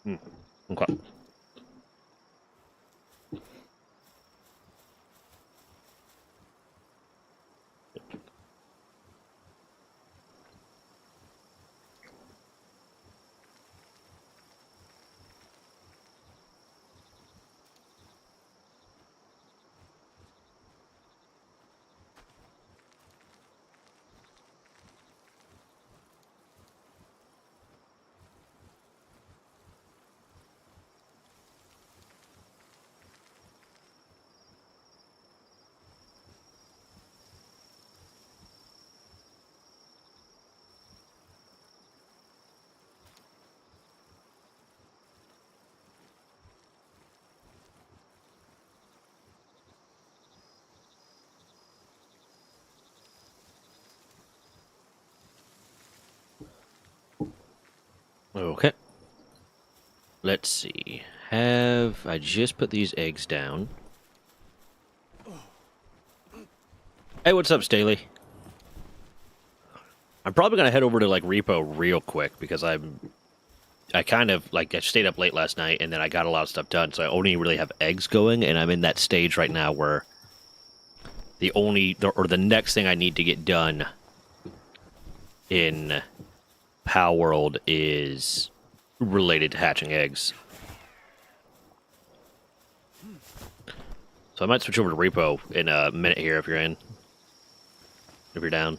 Okay. Okay. Let's see. Have I just put these eggs down? Hey, what's up, Staley? I'm probably gonna head over to like Repo real quick because I kind of like I stayed up late last night and then I got a lot of stuff done, so I only really have eggs going, and I'm in that stage right now where the next thing I need to get done in Pal World is related to hatching eggs. So I might switch over to Repo in a minute here if you're in. If you're down.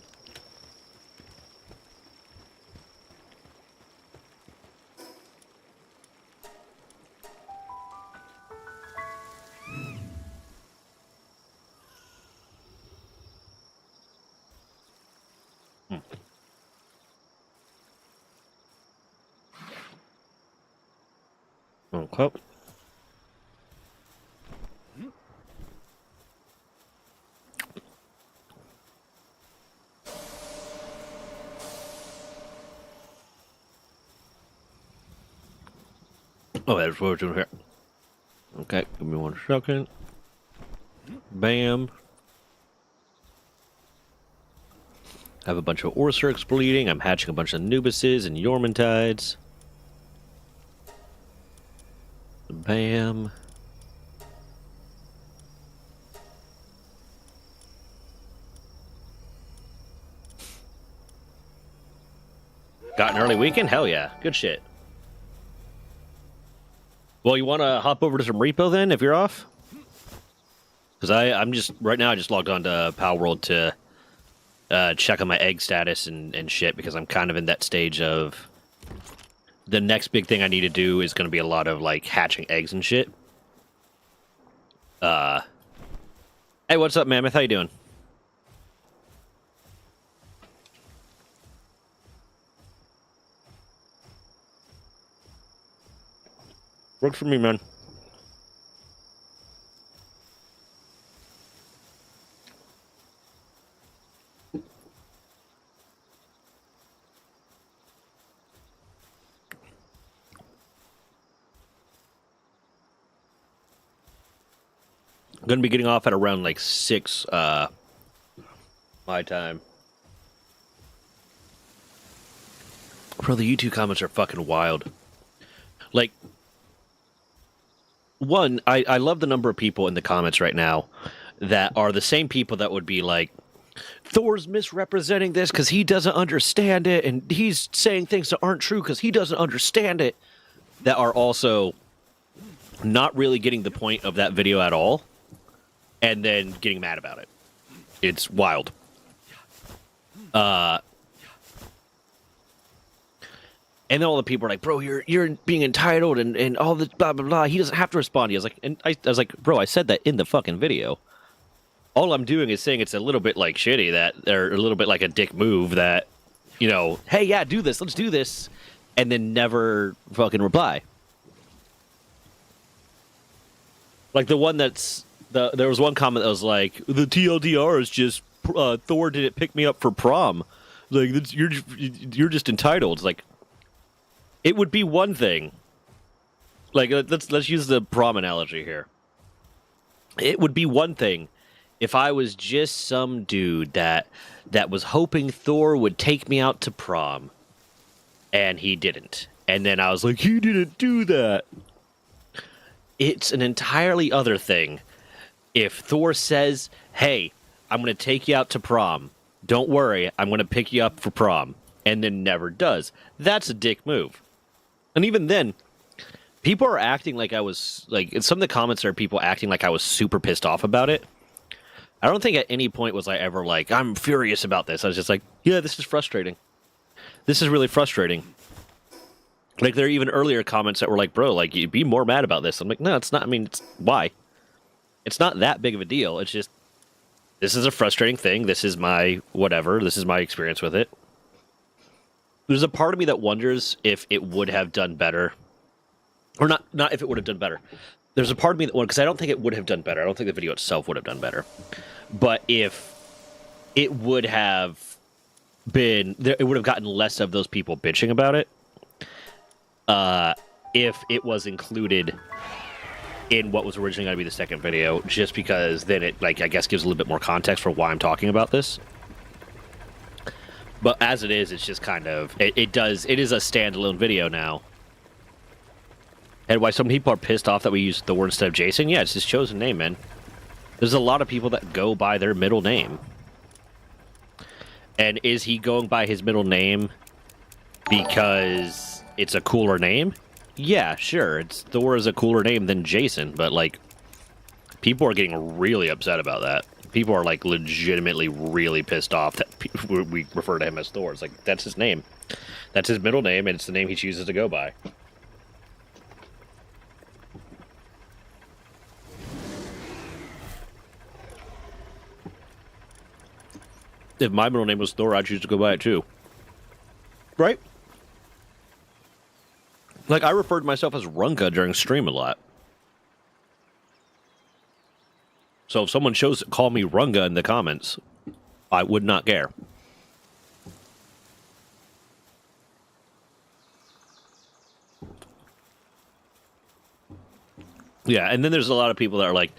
Okay. Oh, that's what we're doing here. Okay, give me 1 second. Bam. I have a bunch of Orsurks bleeding. I'm hatching a bunch of Nubuses and Yormantides. Bam. Got an early weekend? Hell yeah. Good shit. Well, you want to hop over to some repo then, if you're off? Because I'm just, right now I just logged on to Pal World to check on my egg status and shit, because I'm kind of in that stage of the next big thing I need to do is going to be a lot of, like, hatching eggs and shit. Hey, what's up, Mammoth? How you doing? Works for me, man. I'm going to be getting off at around, like, 6, my time. Bro, the YouTube comments are fucking wild. Like, one, I love the number of people in the comments right now that are the same people that would be like, Thor's misrepresenting this because he doesn't understand it, and he's saying things that aren't true because he doesn't understand it, that are also not really getting the point of that video at all, and then getting mad about it. It's wild. And then all the people are like, bro, you're being entitled and all this blah, blah, blah. He doesn't have to respond. He was like, and I was like, bro, I said that in the fucking video. All I'm doing is saying it's a little bit like shitty that, or a little bit like a dick move that, you know, hey, yeah, do this. Let's do this. And then never fucking reply. Like the one that's, there was one comment that was like, the TLDR is just, Thor didn't pick me up for prom. Like, you're just entitled. It's like, it would be one thing. Like, let's use the prom analogy here. It would be one thing if I was just some dude that was hoping Thor would take me out to prom, and he didn't. And then I was like, he didn't do that. It's an entirely other thing. If Thor says, hey, I'm going to take you out to prom. Don't worry, I'm going to pick you up for prom. And then never does. That's a dick move. And even then, people are acting like I was, like, in some of the comments are people acting like I was super pissed off about it. I don't think at any point was I ever like, I'm furious about this. I was just like, yeah, this is frustrating. This is really frustrating. Like, there are even earlier comments that were like, bro, like, you'd be more mad about this. I'm like, no, it's not. I mean, why? It's not that big of a deal. It's just, this is a frustrating thing. This is my whatever. This is my experience with it. There's a part of me that wonders if it would have done better. Or not if it would have done better. There's a part of me that, because I don't think it would have done better. I don't think the video itself would have done better. But if it would have been, it would have gotten less of those people bitching about it. If it was included in what was originally going to be the second video, just because then it, like, I guess gives a little bit more context for why I'm talking about this. But as it is, it's just kind of, it is a standalone video now. And why some people are pissed off that we use the word instead of Jason? Yeah, it's his chosen name, man. There's a lot of people that go by their middle name. And is he going by his middle name because it's a cooler name? Yeah, sure. Thor is a cooler name than Jason, but, like, people are getting really upset about that. People are, like, legitimately really pissed off that we refer to him as Thor. It's like, that's his name. That's his middle name, and it's the name he chooses to go by. If my middle name was Thor, I'd choose to go by it too. Right? Like, I referred to myself as Runga during stream a lot. So if someone call me Runga in the comments, I would not care. Yeah, and then there's a lot of people that are like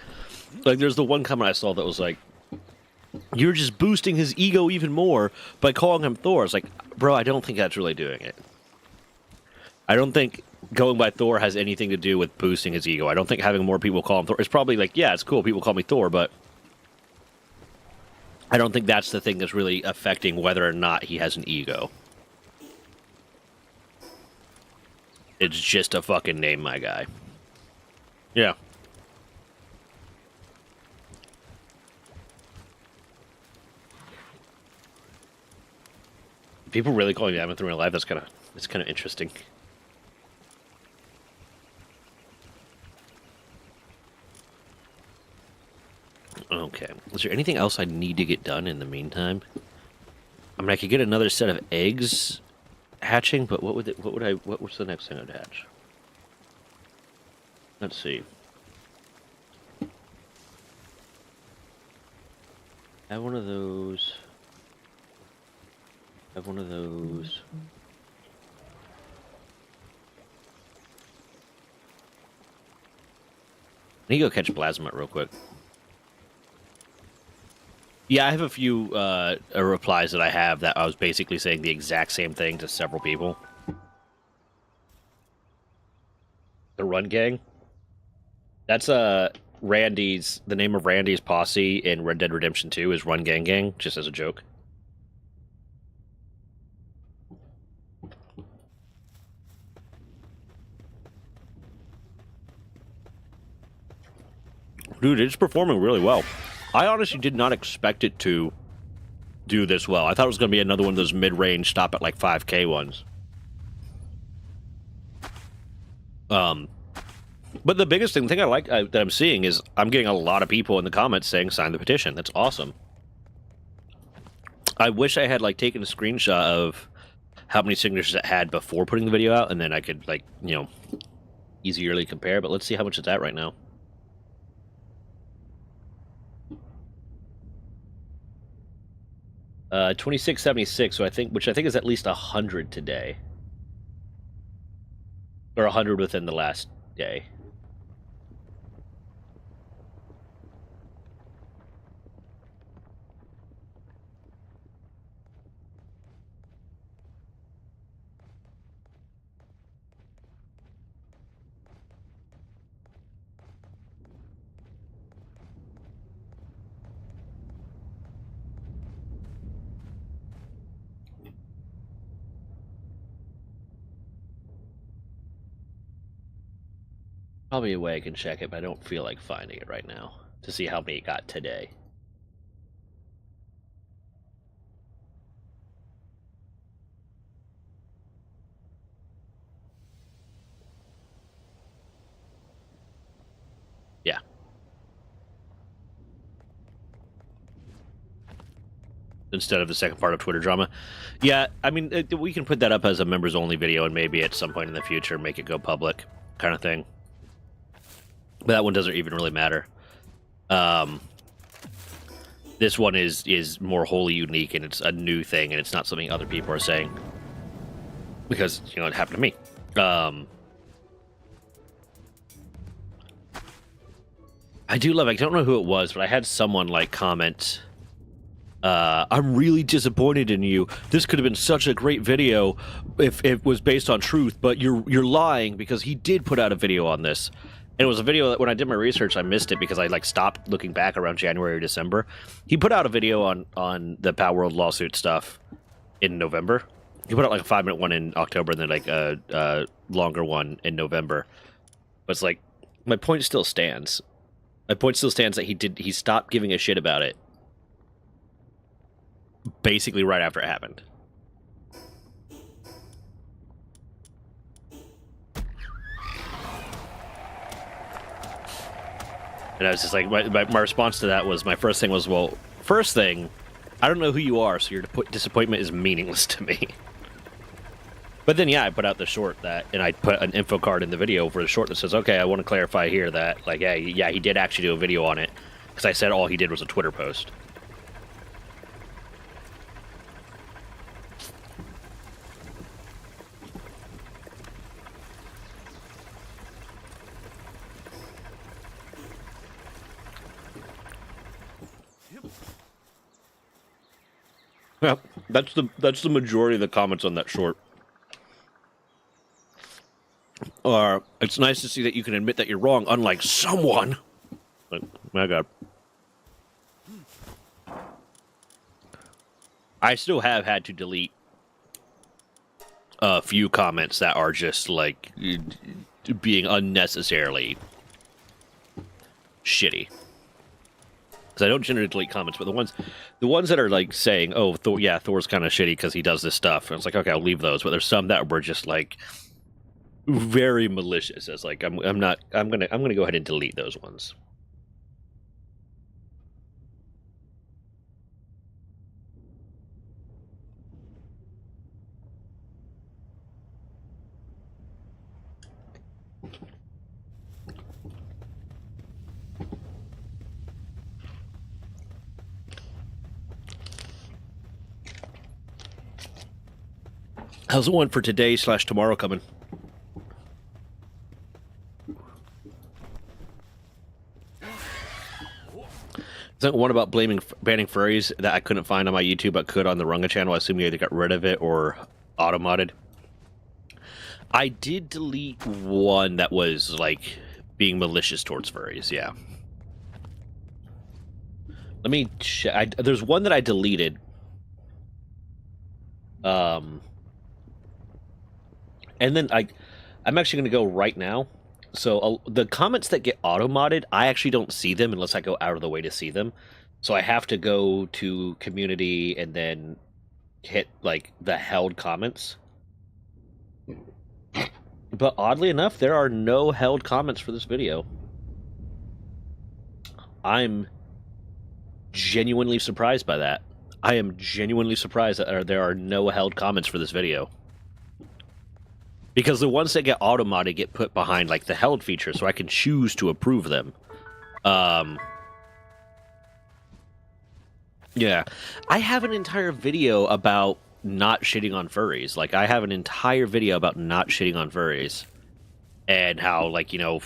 there's the one comment I saw that was like, you're just boosting his ego even more by calling him Thor. It's like, bro, I don't think that's really doing it. I don't think going by Thor has anything to do with boosting his ego. I don't think having more people call him Thor. It's probably like, yeah, it's cool, people call me Thor, but I don't think that's the thing that's really affecting whether or not he has an ego. It's just a fucking name, my guy. Yeah. People really calling me Avatar in real life, that's kind of interesting. Okay. Is there anything else I need to get done in the meantime? I mean, I could get another set of eggs hatching, but what's the next thing I'd hatch? Let's see. I have one of those. I have one of those. I need to go catch Plasma real quick. Yeah, I have a few replies that I have that I was basically saying the exact same thing to several people. The Run Gang. That's Randy's, the name of Randy's posse in Red Dead Redemption 2 is Run Gang Gang, just as a joke. Dude, it's performing really well. I honestly did not expect it to do this well. I thought it was going to be another one of those mid-range, stop at like 5K ones. But the biggest thing I like that I'm seeing is I'm getting a lot of people in the comments saying sign the petition. That's awesome. I wish I had like taken a screenshot of how many signatures it had before putting the video out, and then I could like, you know, easierly compare. But let's see how much it's at right now. Uh, 2676. So which I think is at least 100 today, or 100 within the last day. Probably a way I can check it, but I don't feel like finding it right now to see how many it got today. Yeah. Instead of the second part of Twitter drama. Yeah, I mean, we can put that up as a members-only video and maybe at some point in the future make it go public kind of thing. But that one doesn't even really matter. This one is more wholly unique, and it's a new thing, and it's not something other people are saying. Because, you know, it happened to me. I do love, I don't know who it was, but I had someone, like, comment, I'm really disappointed in you. This could have been such a great video if it was based on truth, but you're lying because he did put out a video on this. And it was a video that when I did my research, I missed it because I like stopped looking back around January or December. He put out a video on the Palworld lawsuit stuff in November. He put out like a 5-minute one in October and then like a longer one in November. But it's like, my point still stands. My point still stands that he stopped giving a shit about it basically right after it happened. And I was just like, my response to that was, my first thing was, well, first thing, I don't know who you are, so your disappointment is meaningless to me. But then, yeah, I put out the short that, and I put an info card in the video for the short that says, okay, I want to clarify here that, like, yeah, he did actually do a video on it, because I said all he did was a Twitter post. Yeah, that's the majority of the comments on that short. It's nice to see that you can admit that you're wrong, unlike someone. Like, my God. I still have had to delete a few comments that are just like being unnecessarily shitty. Because I don't generally delete comments, but the ones that are like saying, "Oh, yeah, Thor's kind of shitty because he does this stuff," and it's like, okay, I'll leave those. But there's some that were just like very malicious. It's like I'm gonna go ahead and delete those ones. How's the one for today/tomorrow coming? Is that one about banning furries that I couldn't find on my YouTube but could on the Runga channel? I assume you either got rid of it or auto-modded. I did delete one that was, like, being malicious towards furries, yeah. Let me check. There's one that I deleted. And then I'm actually going to go right now. So the comments that get auto-modded, I actually don't see them unless I go out of the way to see them. So I have to go to community and then hit, like, the held comments. But oddly enough, there are no held comments for this video. I'm genuinely surprised by that. I am genuinely surprised that there are no held comments for this video. Because the ones that get auto-modded get put behind, like, the held feature, so I can choose to approve them. Yeah. I have an entire video about not shitting on furries. Like, I have an entire video about not shitting on furries. And how, like, you know,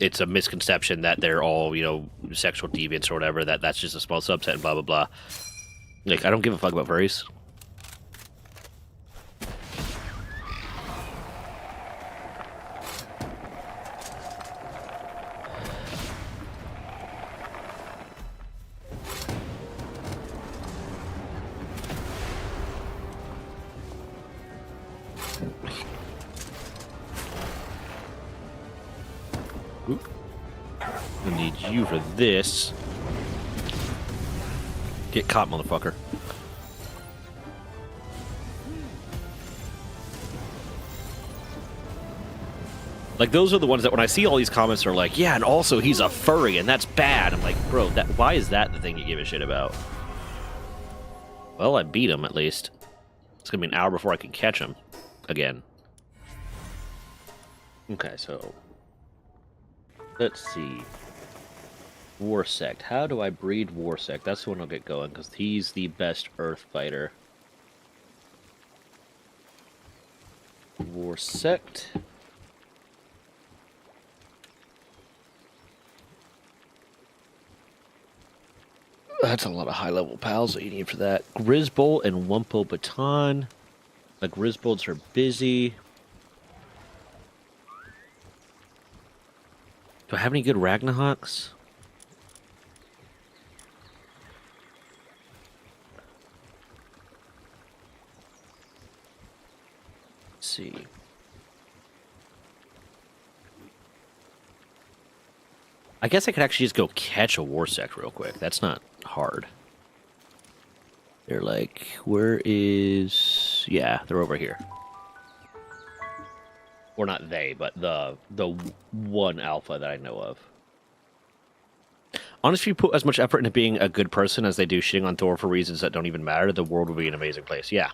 it's a misconception that they're all, you know, sexual deviants or whatever, that's just a small subset and blah, blah, blah. Like, I don't give a fuck about furries. Oop. I need you for this. Get caught, motherfucker. Like, those are the ones that when I see all these comments are like, yeah, and also he's a furry, and that's bad. I'm like, bro, why is that the thing you give a shit about? Well, I beat him, at least. It's gonna be an hour before I can catch him again. Okay, so... let's see. Warsect. How do I breed Warsect? That's the one I'll get going, because he's the best Earth fighter. Warsect. That's a lot of high-level pals that you need for that. Grisbolt and Wumpo Baton. The Grisbolts are busy. Do I have any good Ragnahawks? Let's see. I guess I could actually just go catch a Warsect real quick. That's not hard. They're like, where is... yeah, they're over here. Or not they, but the one alpha that I know of. Honestly, if you put as much effort into being a good person as they do shitting on Thor for reasons that don't even matter, the world would be an amazing place. Yeah.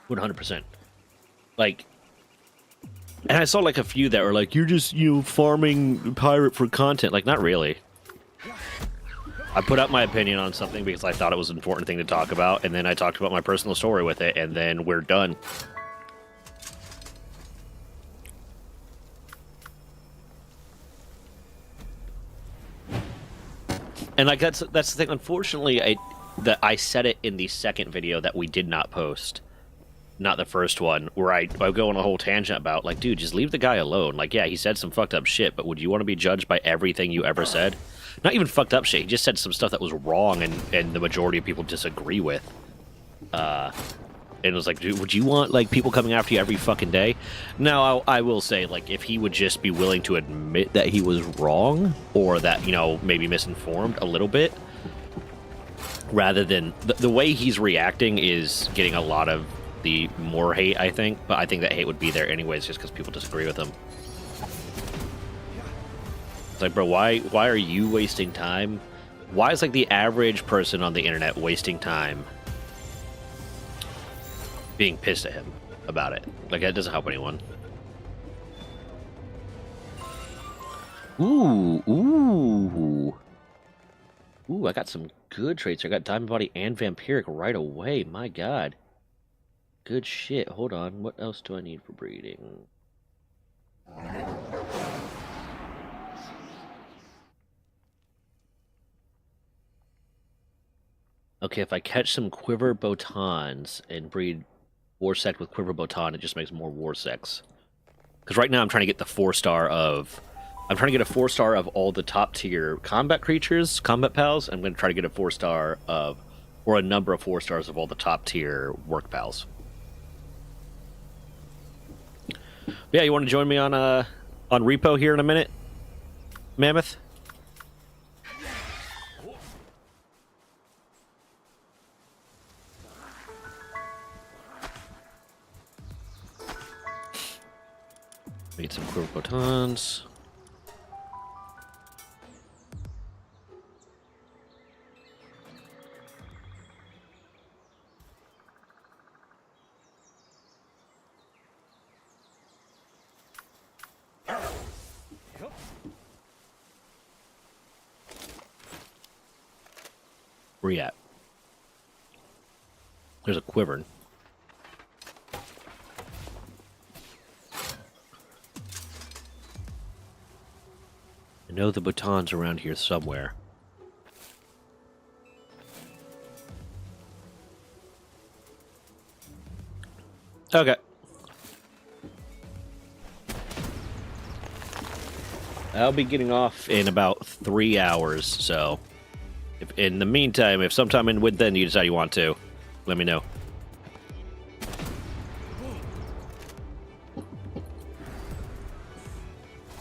100%. Like... and I saw like a few that were like, you're just, farming pirate for content. Like, not really. I put out my opinion on something because I thought it was an important thing to talk about, and then I talked about my personal story with it, and then we're done. And like that's the thing. Unfortunately, I said it in the second video that we did not post. Not the first one, where I go on a whole tangent about, like, dude, just leave the guy alone. Like, yeah, he said some fucked up shit, but would you want to be judged by everything you ever said? Not even fucked up shit, he just said some stuff that was wrong and the majority of people disagree with. And it was like, dude, would you want, like, people coming after you every fucking day? Now, I will say, like, if he would just be willing to admit that he was wrong, or that, maybe misinformed a little bit, rather than... the way he's reacting is getting a lot of the more hate, I think, but I think that hate would be there anyways just because people disagree with him. It's like, bro, why are you wasting time? Why is, like, the average person on the internet wasting time being pissed at him about it? Like, that doesn't help anyone. Ooh, I got some good traits. I got Diamond Body and Vampiric right away. My god. Good shit. Hold on. What else do I need for breeding? Okay, if I catch some Quiver Botans and breed Warsect with Quiver Botan, it just makes more Warsects. Because right now I'm trying to get the 4-star of... I'm trying to get a 4-star of all the top tier combat creatures, combat pals. I'm going to try to get a 4-star of... or a number of 4-stars of all the top tier work pals. Yeah, you want to join me on Repo here in a minute, Mammoth? Get some Quiver Botans. Where you at? There's a Quiver. I know the Botan's around here somewhere. Okay. I'll be getting off in about 3 hours, so... if, in the meantime, if sometime in within you decide you want to, let me know.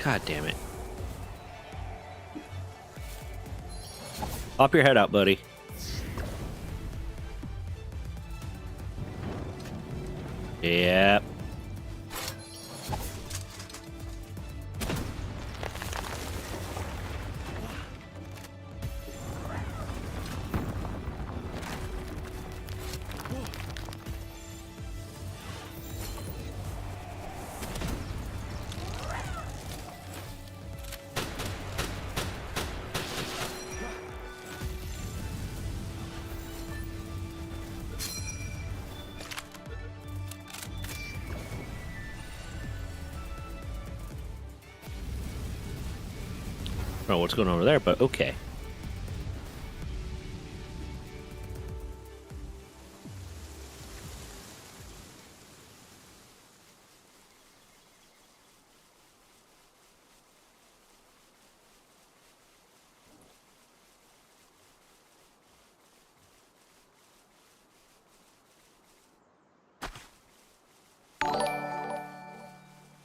God damn it. Pop your head out, buddy. Yep. I don't know what's going on over there, but okay.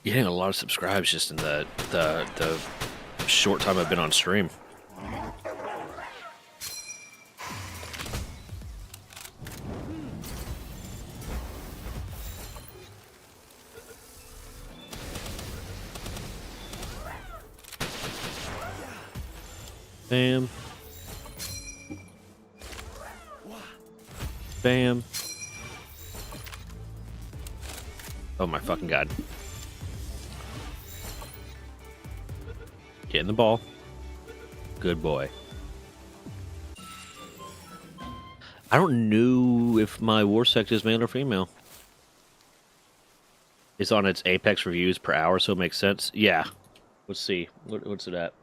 Getting a lot of subscribes just in the short time I've been on stream. Bam. Bam. Oh my fucking god. Getting the ball. Good boy. I don't know if my war sect is male or female. It's on its Apex reviews per hour, so it makes sense. Yeah. Let's see. What's it at?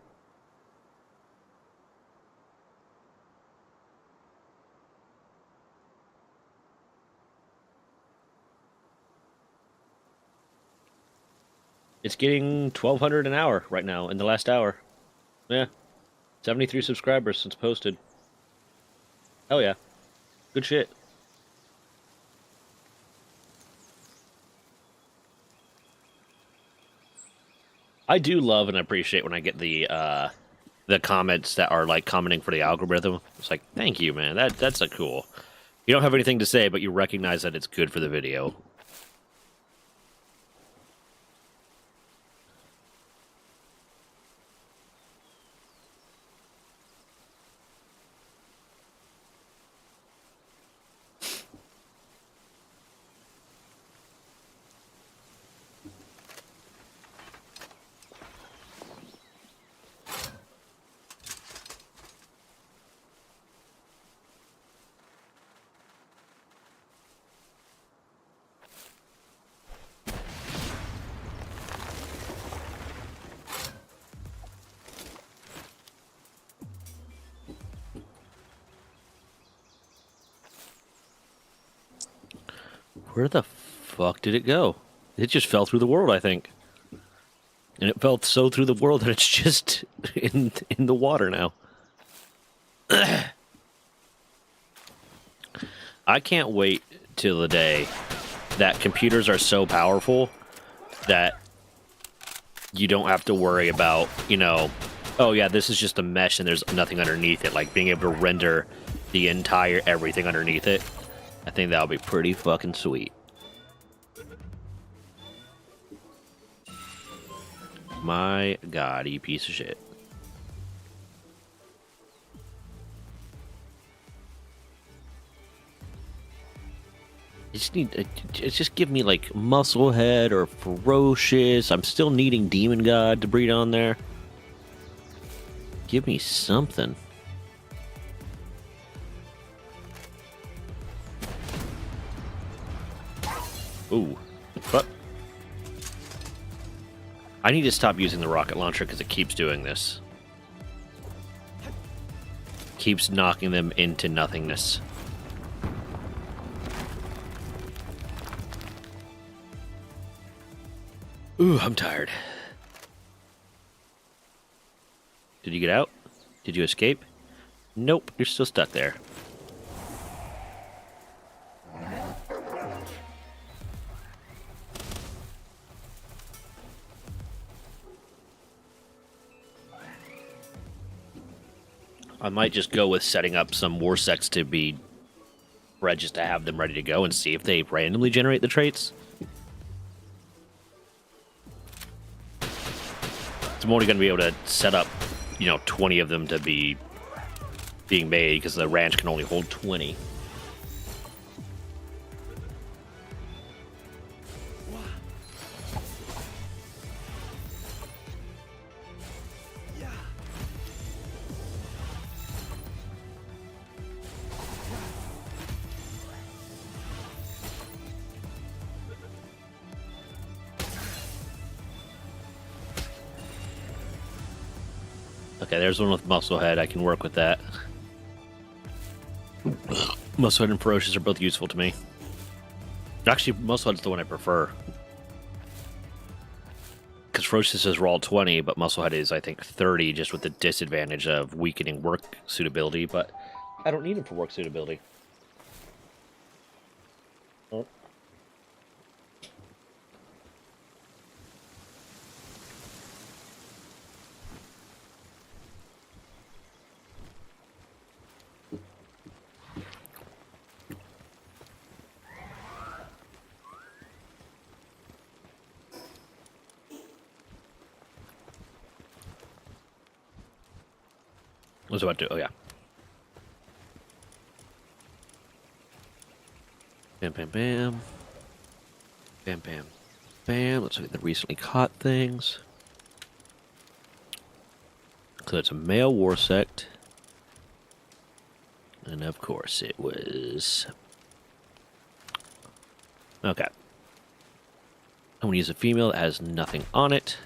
It's getting 1,200 an hour right now in the last hour. Yeah. 73 subscribers since posted. Hell yeah. Good shit. I do love and appreciate when I get the comments that are like commenting for the algorithm. It's like, thank you, man. That's a cool. You don't have anything to say, but you recognize that it's good for the video. Where the fuck did it go? It just fell through the world, I think. And it fell so through the world that it's just in the water now. I can't wait till the day that computers are so powerful that you don't have to worry about, you know, oh yeah, this is just a mesh and there's nothing underneath it. Like being able to render the entire everything underneath it. I think that'll be pretty fucking sweet. My god, you piece of shit. Just give me like Musclehead or Ferocious. I'm still needing Demon God to breed on there. Give me something. Ooh, but I need to stop using the rocket launcher because it keeps doing this. Keeps knocking them into nothingness. Ooh, I'm tired. Did you get out? Did you escape? Nope, you're still stuck there. I might just go with setting up some war sects to be bred just to have them ready to go and see if they randomly generate the traits. So I'm only going to be able to set up, 20 of them to be being made because the ranch can only hold 20. Okay, there's one with Musclehead. I can work with that. Musclehead and Ferocious are both useful to me. Actually, Musclehead's the one I prefer. Because Ferocious is roll 20, but Musclehead is, I think, 30, just with the disadvantage of weakening work suitability, but I don't need him for work suitability. Oh. What was I about to do? Oh, yeah. Bam, bam, bam. Bam, bam, bam. Let's look at the recently caught things. So it's a male war sect. And of course it was... Okay. I'm going to use a female that has nothing on it.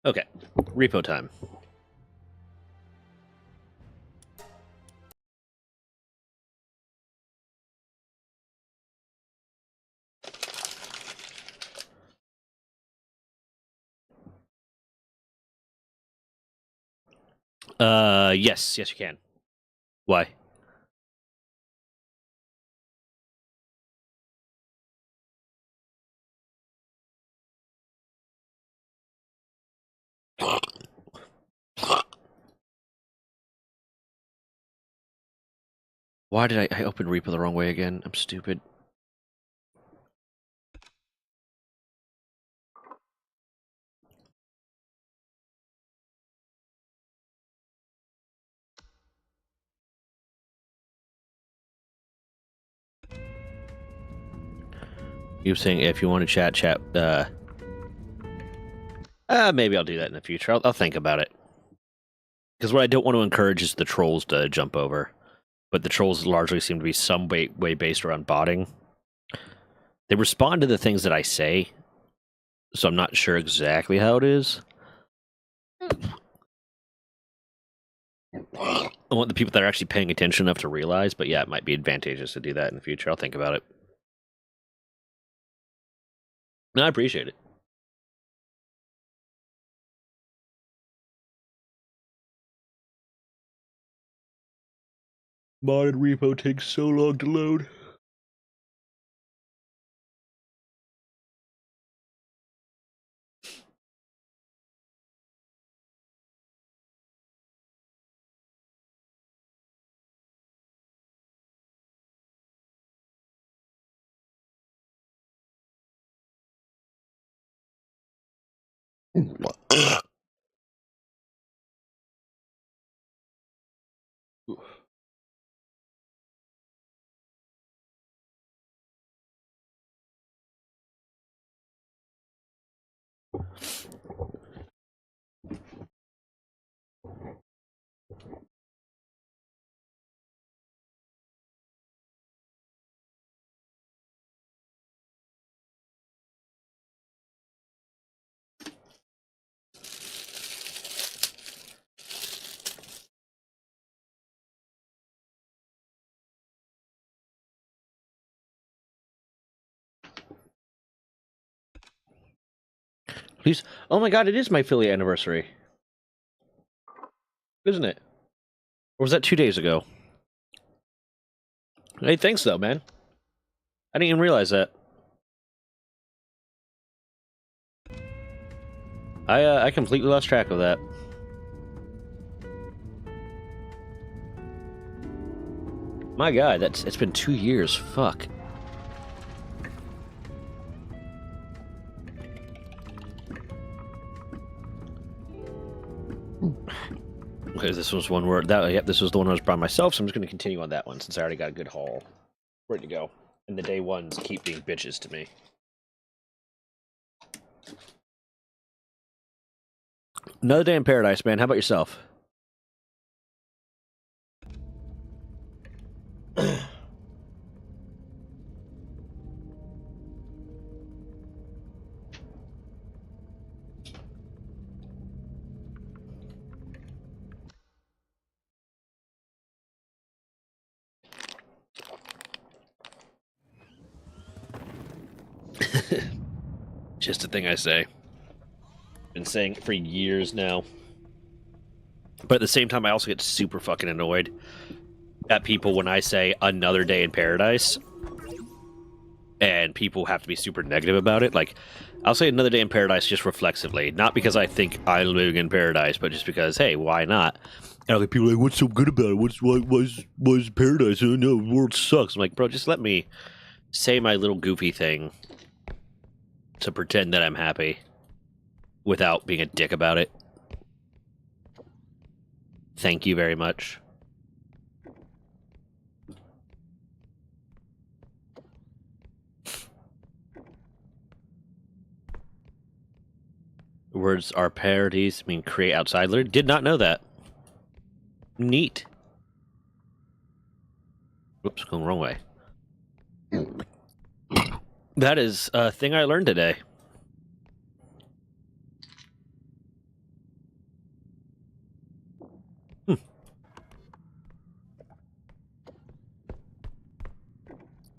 Okay, repo time. Yes, you can. Why? Why did I open repo the wrong way again? I'm stupid. You were saying if you want to chat. Maybe I'll do that in the future. I'll think about it. Because what I don't want to encourage is the trolls to jump over. But the trolls largely seem to be some way based around botting. They respond to the things that I say, so I'm not sure exactly how it is. I want the people that are actually paying attention enough to realize, but yeah, it might be advantageous to do that in the future. I'll think about it. No, I appreciate it. Modded repo takes so long to load. Please. Oh my god, it is my Philly anniversary. Isn't it? Or was that 2 days ago? Hey, thanks though, man. I didn't even realize that. I completely lost track of that. My god, it's been 2 years. Fuck. Okay, this was one word. Yep, this was the one I was by myself, so I'm just going to continue on that one since I already got a good haul. Ready to go. And the day ones keep being bitches to me. Another day in paradise, man. How about yourself? Just a thing I say. Been saying it for years now. But at the same time, I also get super fucking annoyed at people when I say another day in paradise. And people have to be super negative about it. Like, I'll say another day in paradise just reflexively. Not because I think I'm living in paradise, but just because, hey, why not? And other people are like, what's so good about it? What's paradise? Oh, no, the world sucks. I'm like, bro, just let me say my little goofy thing to pretend that I'm happy without being a dick about it. Thank you very much. Words are parodies. I mean, create outside. Literally did not know that. Neat. Whoops, going the wrong way. That is a thing I learned today.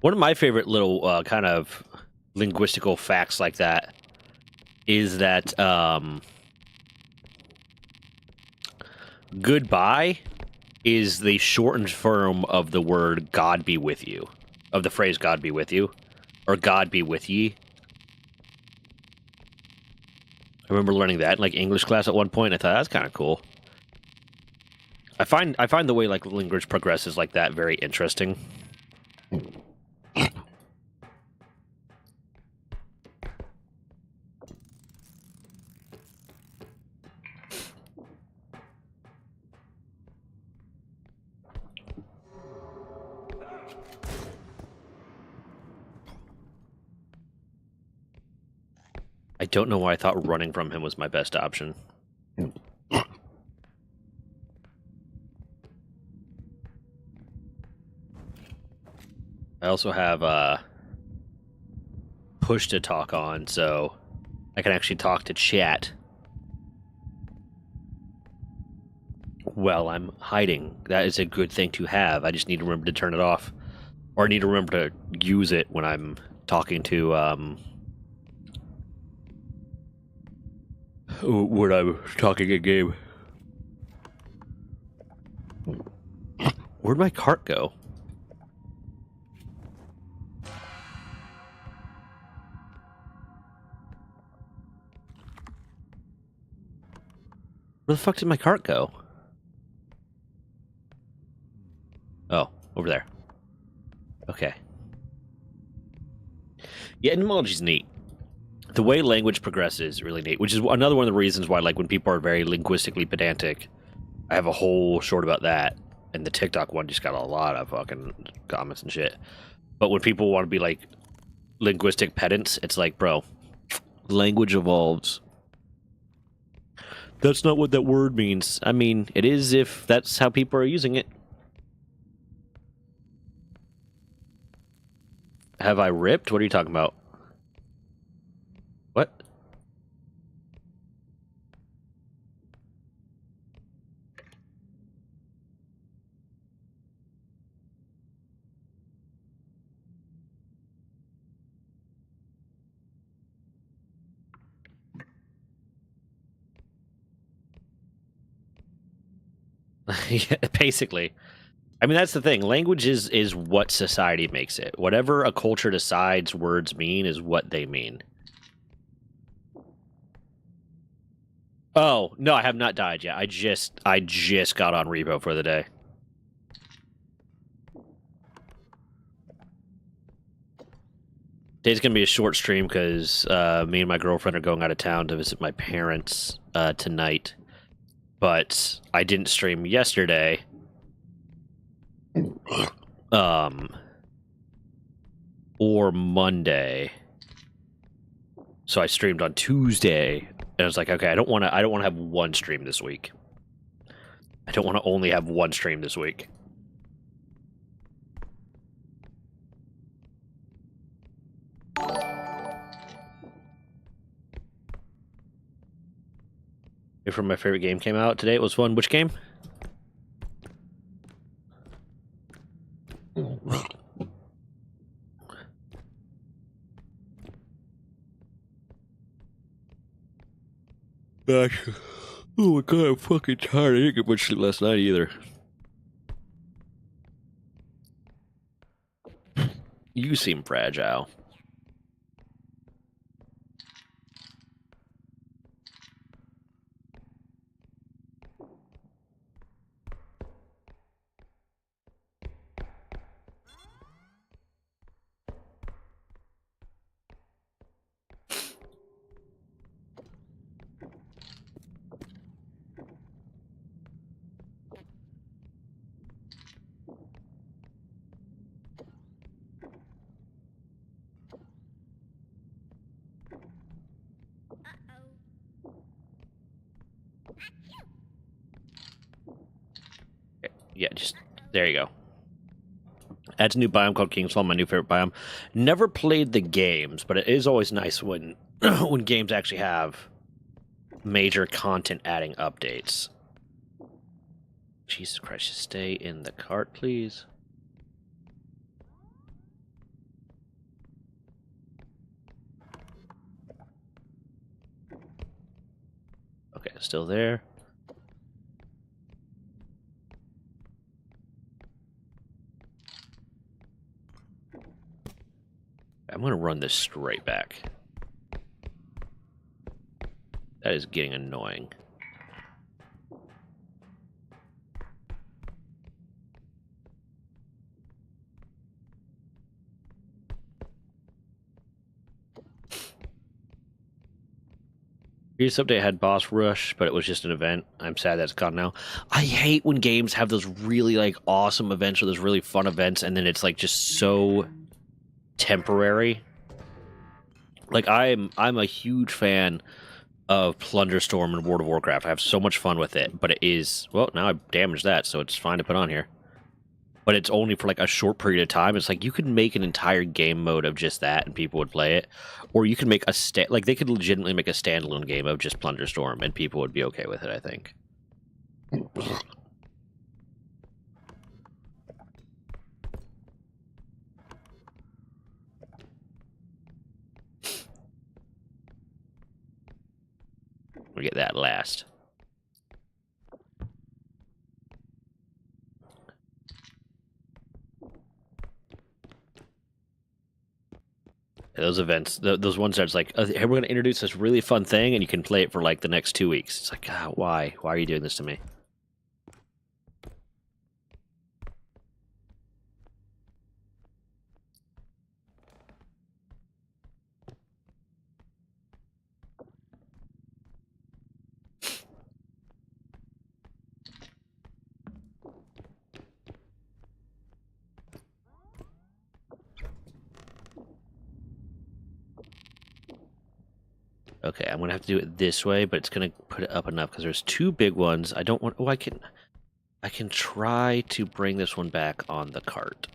One of my favorite little kind of linguistical facts like that is that goodbye is the shortened form of the word God be with you, of the phrase God be with you, or God be with ye. I remember learning that in like English class at one point. I thought that's kind of cool. I find the way like language progresses like that very interesting. I don't know why I thought running from him was my best option. I also have push to talk on, so I can actually talk to chat while I'm hiding. That is a good thing to have. I just need to remember to turn it off. Or I need to remember to use it when I'm talking to, when I'm talking a game. Where'd my cart go? Where the fuck did my cart go? Oh, over there. Okay. Yeah, etymology's neat. The way language progresses is really neat, which is another one of the reasons why, like, when people are very linguistically pedantic, I have a whole short about that, and the TikTok one just got a lot of fucking comments and shit. But when people want to be, like, linguistic pedants, it's like, bro, language evolves. That's not what that word means. I mean, it is if that's how people are using it. Have I ripped? What are you talking about? What? Yeah, basically. I mean, that's the thing. Language is what society makes it. Whatever a culture decides words mean is what they mean. Oh, no, I have not died yet. I just got on Repo for the day. Today's gonna be a short stream because me and my girlfriend are going out of town to visit my parents tonight. But I didn't stream yesterday. Or Monday. So I streamed on Tuesday, and I was like, okay, I don't want to have one stream this week. I don't want to only have one stream this week. From my favorite game came out today. It was fun. Which game? Gosh. Oh my god, I'm fucking tired. I didn't get much sleep last night either. You seem fragile. Yeah, just there you go. Adds a new biome called Kingsfall, my new favorite biome. Never played the games, but it is always nice when when games actually have major content adding updates. Jesus Christ, just stay in the cart, please. Okay, still there. I'm going to run this straight back. That is getting annoying. Previous update had boss rush, but it was just an event. I'm sad that's gone now. I hate when games have those really like awesome events or those really fun events, and then it's like just so temporary. Like I'm a huge fan of Plunderstorm in World of Warcraft. I have so much fun with it, but it is, well, now I've damaged that, so it's fine to put on here. But it's only for like a short period of time. It's like you could make an entire game mode of just that and people would play it. Or you could make a like they could legitimately make a standalone game of just Plunderstorm and people would be okay with it, I think. We'll get that last. Those events, those ones that's like, hey, we're going to introduce this really fun thing, and you can play it for like the next 2 weeks. It's like, why? Why are you doing this to me? Okay, I'm gonna have to do it this way, but it's gonna put it up enough because there's two big ones. I don't want. Oh, I can try to bring this one back on the cart.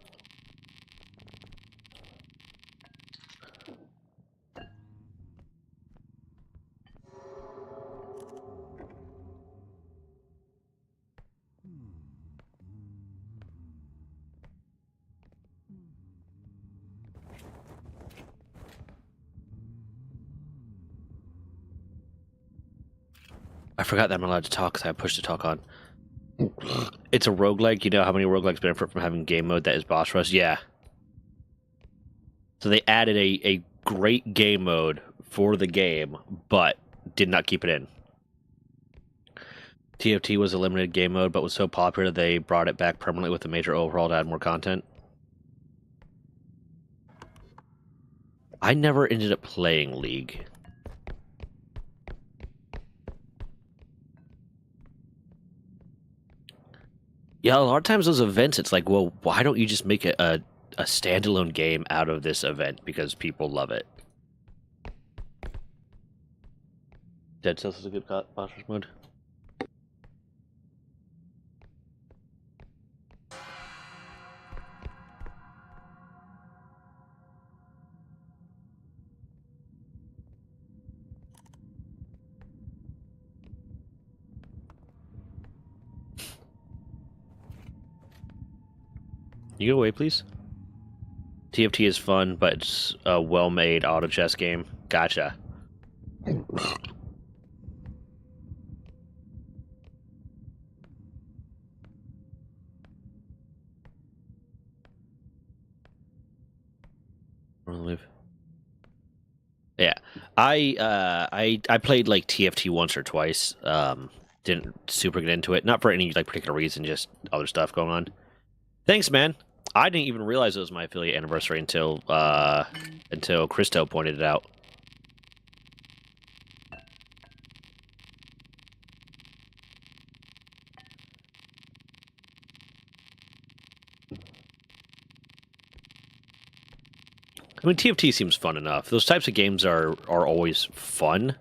I forgot that I'm allowed to talk because I pushed the talk on. It's a roguelike. You know how many roguelikes benefit from having game mode that is boss rush? Yeah. So they added a great game mode for the game, but did not keep it in. TFT was a limited game mode, but was so popular they brought it back permanently with a major overhaul to add more content. I never ended up playing League. Yeah, a lot of times those events, it's like, well, why don't you just make a standalone game out of this event because people love it? Dead Cells is a good boss rush mode. You go away, please. TFT is fun, but it's a well-made auto chess game. Gotcha. Live. Yeah, I played like TFT once or twice. Didn't super get into it, not for any like particular reason, just other stuff going on. Thanks, man. I didn't even realize it was my affiliate anniversary until Christo pointed it out. I mean, TFT seems fun enough. Those types of games are always fun.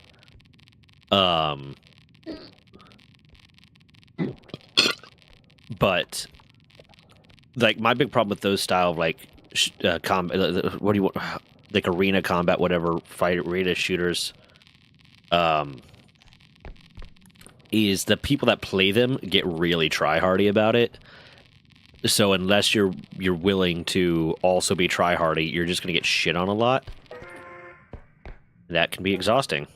But like my big problem with those style of like combat, what do you want, like arena combat, whatever, fight arena shooters, is the people that play them get really try-hardy about it. So unless you're willing to also be try-hardy, you're just gonna get shit on a lot. That can be exhausting.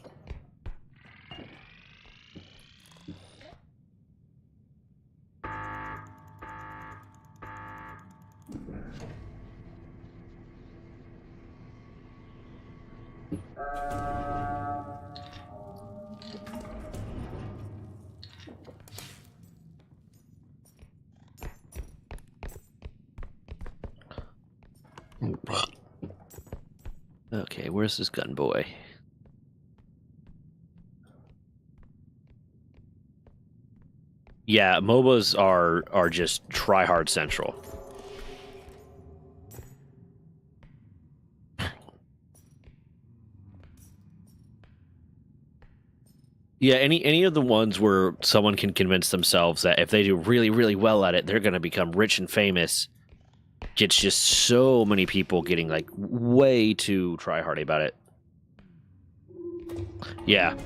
Okay, where's this gun boy? Yeah, MOBAs are just try-hard central. Yeah, any of the ones where someone can convince themselves that if they do really, really well at it, they're going to become rich and famous, gets just so many people getting like way too try-hardy about it. Yeah.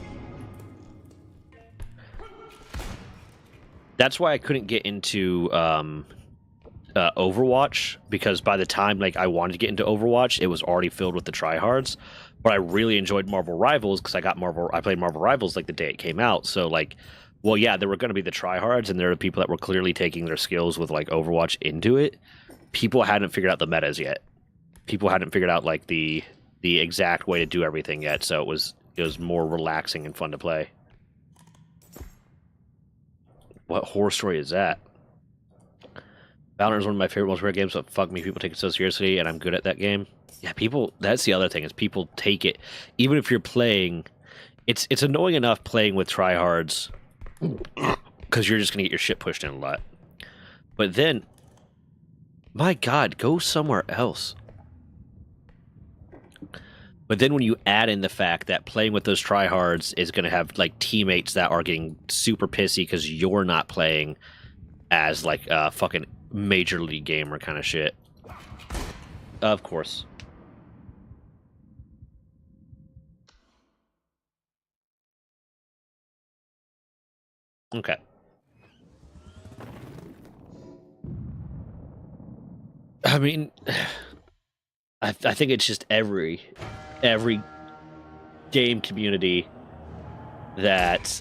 That's why I couldn't get into Overwatch, because by the time like I wanted to get into Overwatch, it was already filled with the tryhards. But I really enjoyed Marvel Rivals because I played Marvel Rivals like the day it came out. So like, well, yeah, there were going to be the tryhards, and there were people that were clearly taking their skills with like Overwatch into it. People hadn't figured out the metas yet. People hadn't figured out like the exact way to do everything yet. So it was more relaxing and fun to play. What horror story is that? Valorant is one of my favorite multiplayer games, but fuck me, people take it so seriously, and I'm good at that game. Yeah, people. That's the other thing, is people take it, even if you're playing. It's annoying enough playing with tryhards, because you're just gonna get your shit pushed in a lot. But then, my God, go somewhere else. But then when you add in the fact that playing with those tryhards is going to have like teammates that are getting super pissy because you're not playing as like a fucking major league gamer kind of shit. Of course. Okay. I mean, I think it's just every game community that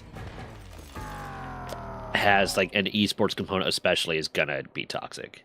has like an esports component especially is gonna be toxic.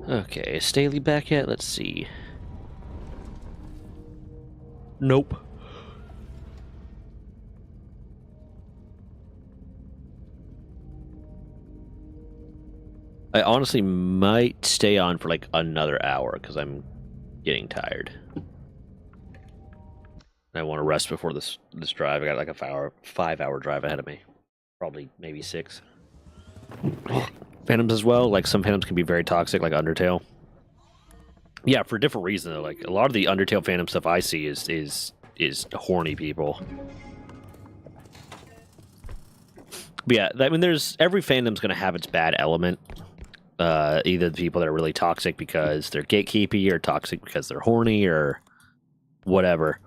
Okay, is Staley back yet? Let's see. Nope. I honestly might stay on for like another hour because I'm getting tired. I want to rest before this drive. I got like a 5 hour drive ahead of me. Probably maybe 6. Phantoms as well. Like some Phantoms can be very toxic, like Undertale. Yeah, for different reasons. Though. Like a lot of the Undertale Phantom stuff I see is horny people. But yeah, I mean, there's every fandom's gonna have its bad element. Either the people that are really toxic because they're gatekeepy, or toxic because they're horny, or whatever.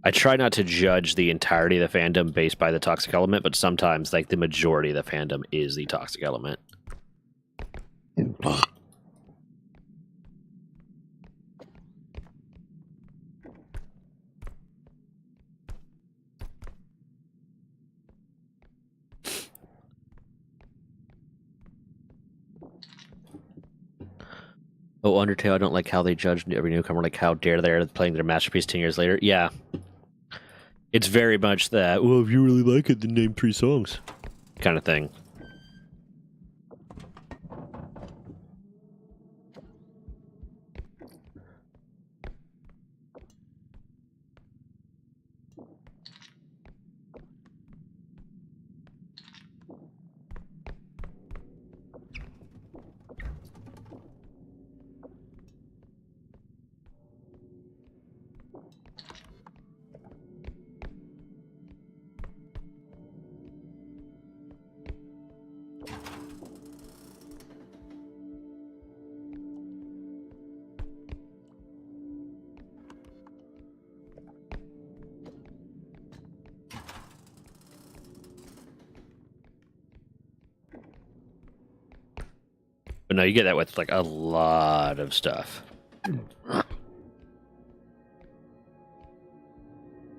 I try not to judge the entirety of the fandom based by the toxic element, but sometimes, like, the majority of the fandom is the toxic element. Oh, Undertale, I don't like how they judge every newcomer, like how dare they're playing their masterpiece 10 years later. Yeah. It's very much that, well, if you really like it, then name 3 songs kind of thing. But no, you get that with like a lot of stuff.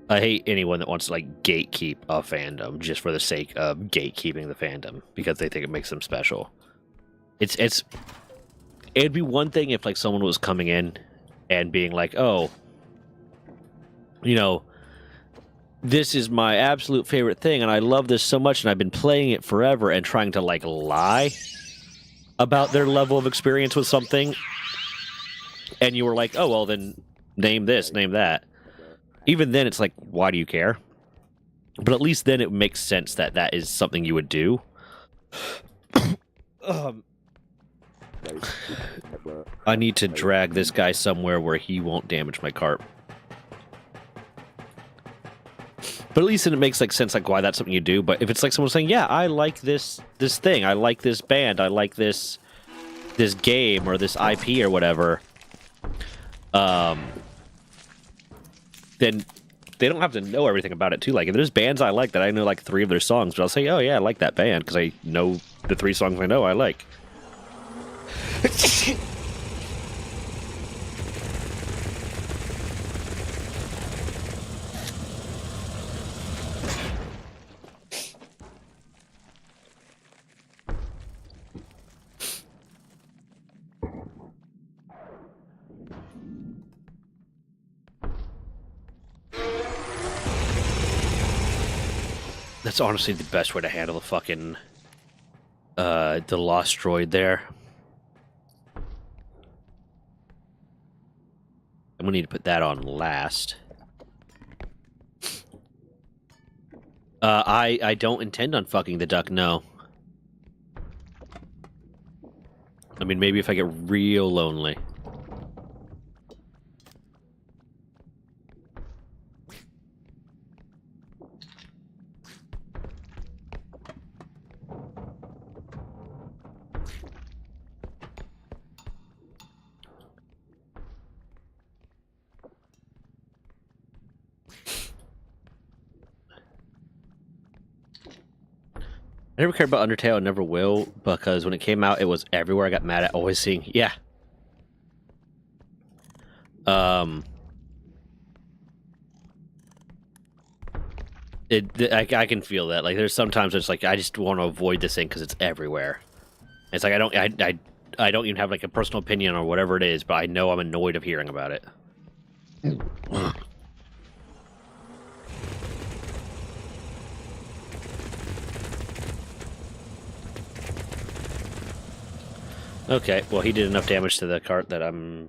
I hate anyone that wants to like gatekeep a fandom just for the sake of gatekeeping the fandom because they think it makes them special. It'd be one thing if like someone was coming in and being like, "Oh, you know, this is my absolute favorite thing and I love this so much and I've been playing it forever," and trying to like lie about their level of experience with something, and you were like, "Oh, well then name this, name that." Even then it's like, why do you care? But at least then it makes sense that that is something you would do. I need to drag this guy somewhere where he won't damage my cart. But at least then it makes like sense, like why that's something you do. But if it's like someone saying, "Yeah, I like this thing, I like this band, I like this game or this IP or whatever," then they don't have to know everything about it too. Like if there's bands I like that I know like 3 of their songs, but I'll say, "Oh yeah, I like that band," because I know the 3 songs I know I like. That's honestly the best way to handle the fucking the lost droid there. I'm gonna need to put that on last. I don't intend on fucking the duck, no. I mean, maybe if I get real lonely. I never cared about Undertale, I never will, because when it came out, it was everywhere. I got mad at always seeing, yeah. I can feel that. Like, there's sometimes it's like I just want to avoid this thing because it's everywhere. It's like I don't even have like a personal opinion or whatever it is, but I know I'm annoyed of hearing about it. Okay, well, he did enough damage to the cart that I'm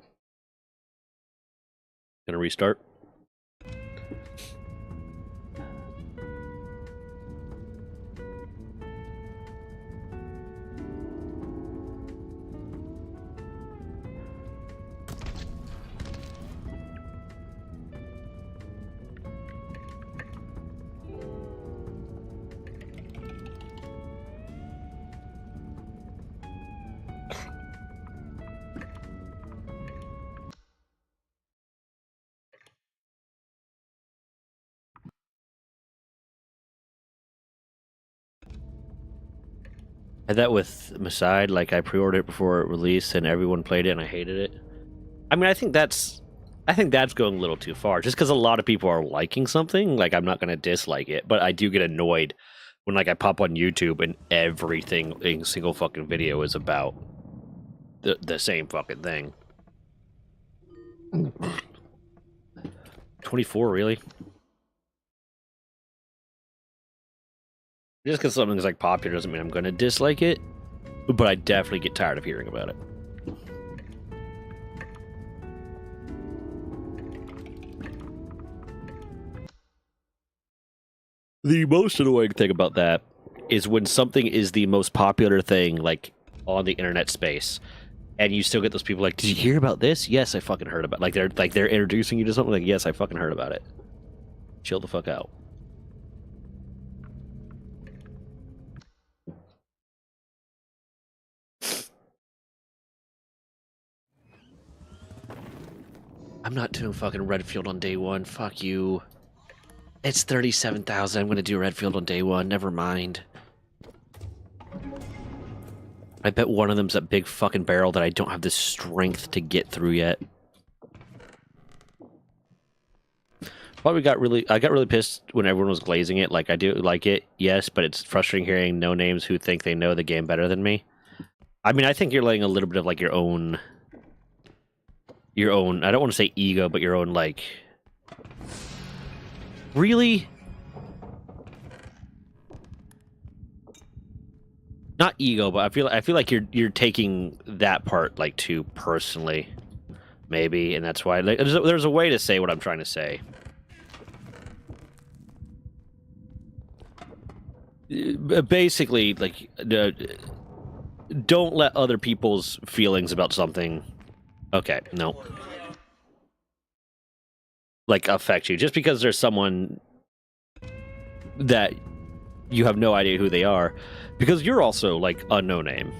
gonna restart. Had that with Maside, like I pre-ordered it before it released and everyone played it and I hated it. I mean, I think that's going a little too far. Just because a lot of people are liking something, like I'm not gonna dislike it, but I do get annoyed when like I pop on YouTube and everything in single fucking video is about the same fucking thing. 24, really? Just because something's like popular doesn't mean I'm going to dislike it, but I definitely get tired of hearing about it. The most annoying thing about that is when something is the most popular thing, like, on the internet space, and you still get those people like, did you hear about this? Yes, I fucking heard about it. They're introducing you to something like, yes, I fucking heard about it. Chill the fuck out. I'm not doing fucking Redfield on day one. Fuck you. It's 37,000. I'm gonna do Redfield on day one. Never mind. I bet one of them's that big fucking barrel that I don't have the strength to get through yet. Probably I got really pissed when everyone was glazing it. Like, I do like it, yes, but it's frustrating hearing no names who think they know the game better than me. I mean, I think you're letting a little bit of like your own, I don't want to say ego, but your own like, really? Not ego, but I feel like you're taking that part like too personally, maybe, and that's why like, there's a way to say what I'm trying to say. Basically, like, don't let other people's feelings about something, okay, no, like, affect you. Just because there's someone that you have no idea who they are, because you're also, like, a no-name.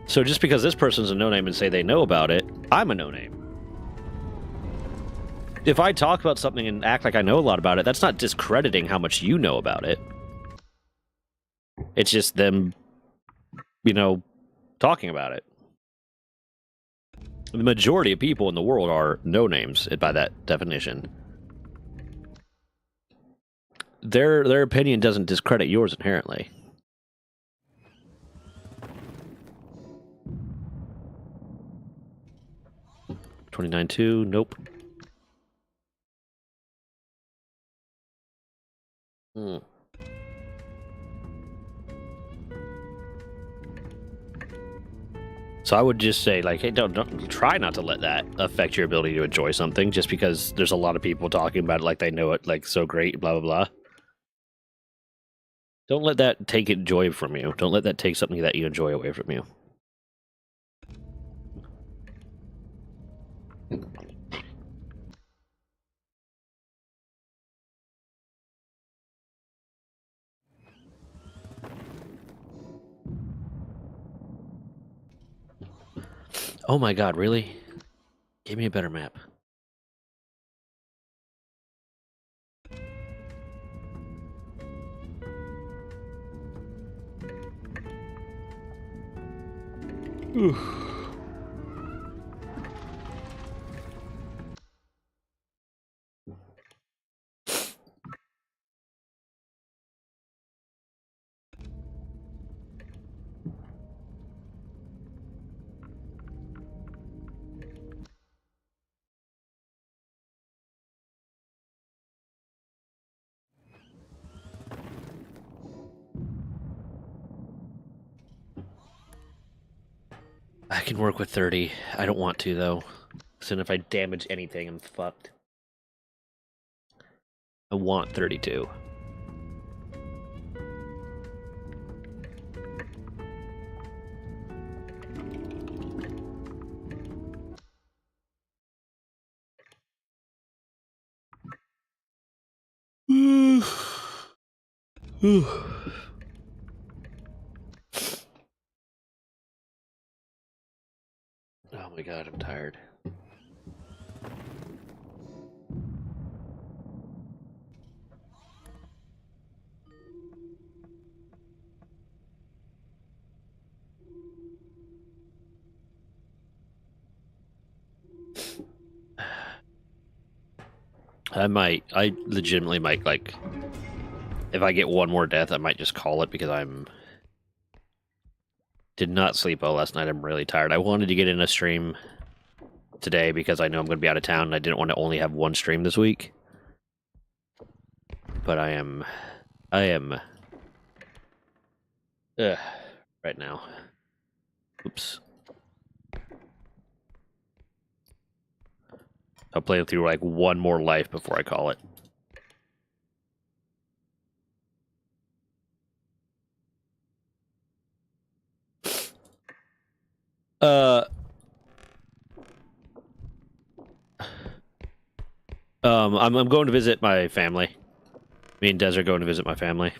So just because this person's a no-name and say they know about it, I'm a no-name. If I talk about something and act like I know a lot about it, that's not discrediting how much you know about it. It's just them, you know, talking about it. The majority of people in the world are no-names by that definition. Their opinion doesn't discredit yours inherently. $29.2, nope. So I would just say, like, hey, don't try not to let that affect your ability to enjoy something just because there's a lot of people talking about it like they know it, like, so great, blah, blah, blah. Don't let that take joy from you. Don't let that take something that you enjoy away from you. Oh my god, really? Give me a better map. I can work with 30. I don't want to, though. So if I damage anything, I'm fucked. I want 32. Oh my god, I'm tired. I legitimately might, like, if I get one more death, I might just call it because did not sleep well last night. I'm really tired. I wanted to get in a stream today because I know I'm going to be out of town and I didn't want to only have one stream this week. But I am right now. Oops. I'll play through like one more life before I call it. I'm going to visit my family. Me and Des are going to visit my family.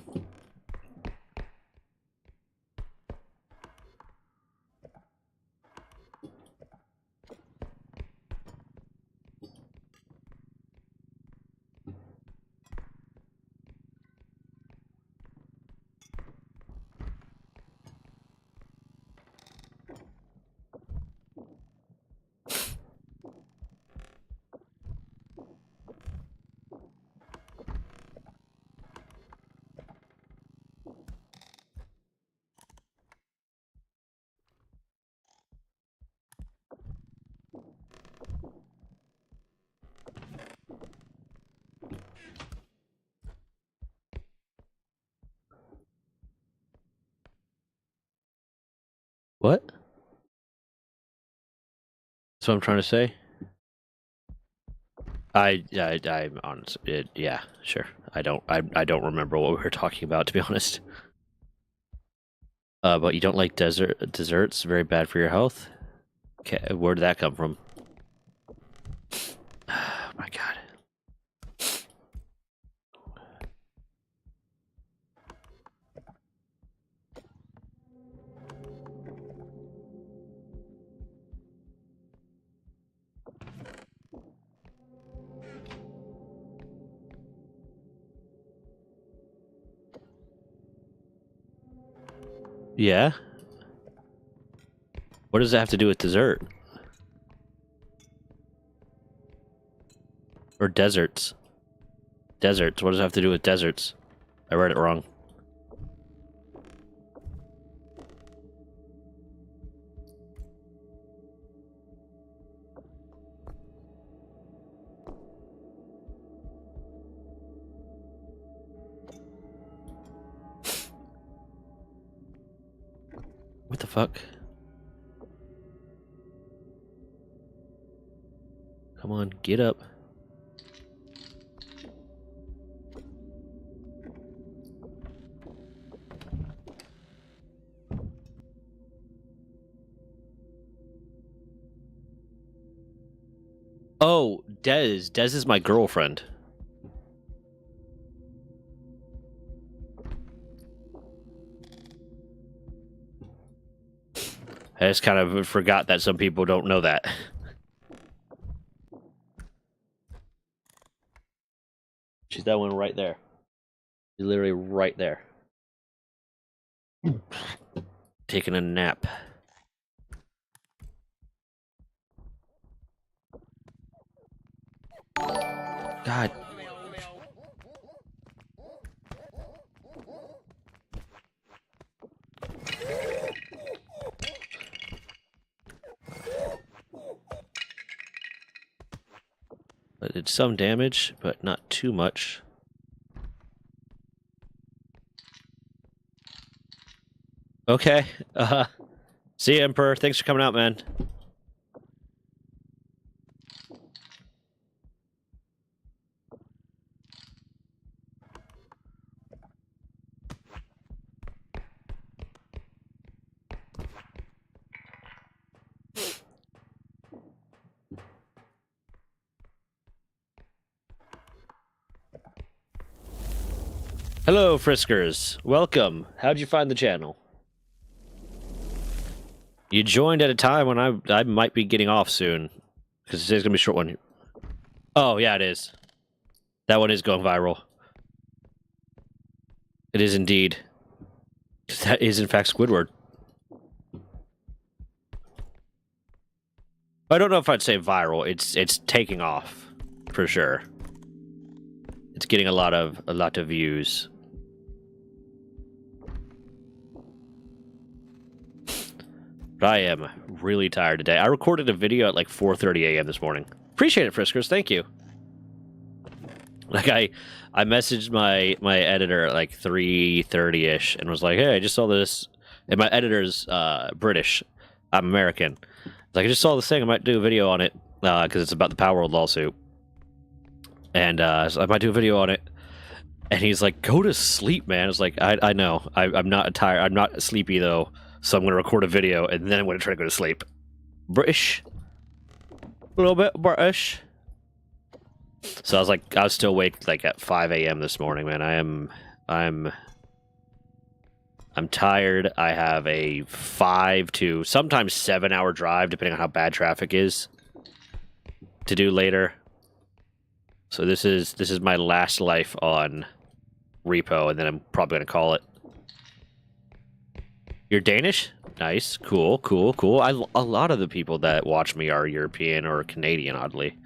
What? That's what I'm trying to say. I'm honest. Yeah, sure. I don't remember what we were talking about, to be honest. But you don't like desserts? Very bad for your health. Okay, where did that come from? Oh my god. Yeah. What does that have to do with dessert? Or deserts? Deserts. What does it have to do with deserts? I read it wrong. What the fuck? Come on, get up. Oh, Dez. Dez is my girlfriend. I just kind of forgot that some people don't know that. She's that one right there. She's literally right there. Taking a nap. God. But it did some damage, but not too much. Okay. See you, Emperor. Thanks for coming out, man. Hello, Friskers. Welcome. How'd you find the channel? You joined at a time when I might be getting off soon. Because today's going to be a short one. Oh, yeah, it is. That one is going viral. It is indeed. That is, in fact, Squidward. I don't know if I'd say viral. It's taking off, for sure. It's getting a lot of views. But I am really tired today. I recorded a video at like 4:30 a.m. this morning. Appreciate it, Friskers. Thank you. Like I messaged my editor at like 3:30ish and was like, "Hey, I just saw this." And my editor's British. I'm American. Like, I just saw this thing. I might do a video on it because it's about the Power World lawsuit. And so I might do a video on it. And he's like, "Go to sleep, man." I was like, I know. I'm not tired. I'm not sleepy though. So I'm going to record a video, and then I'm going to try to go to sleep. British. A little bit British. So I was like, I was still awake like at 5 a.m. this morning, man. I'm tired. I have a 5 to sometimes 7 hour drive, depending on how bad traffic is, to do later. So this is my last life on Repo, and then I'm probably going to call it. You're Danish? Nice. Cool, cool, cool. A lot of the people that watch me are European or Canadian, oddly.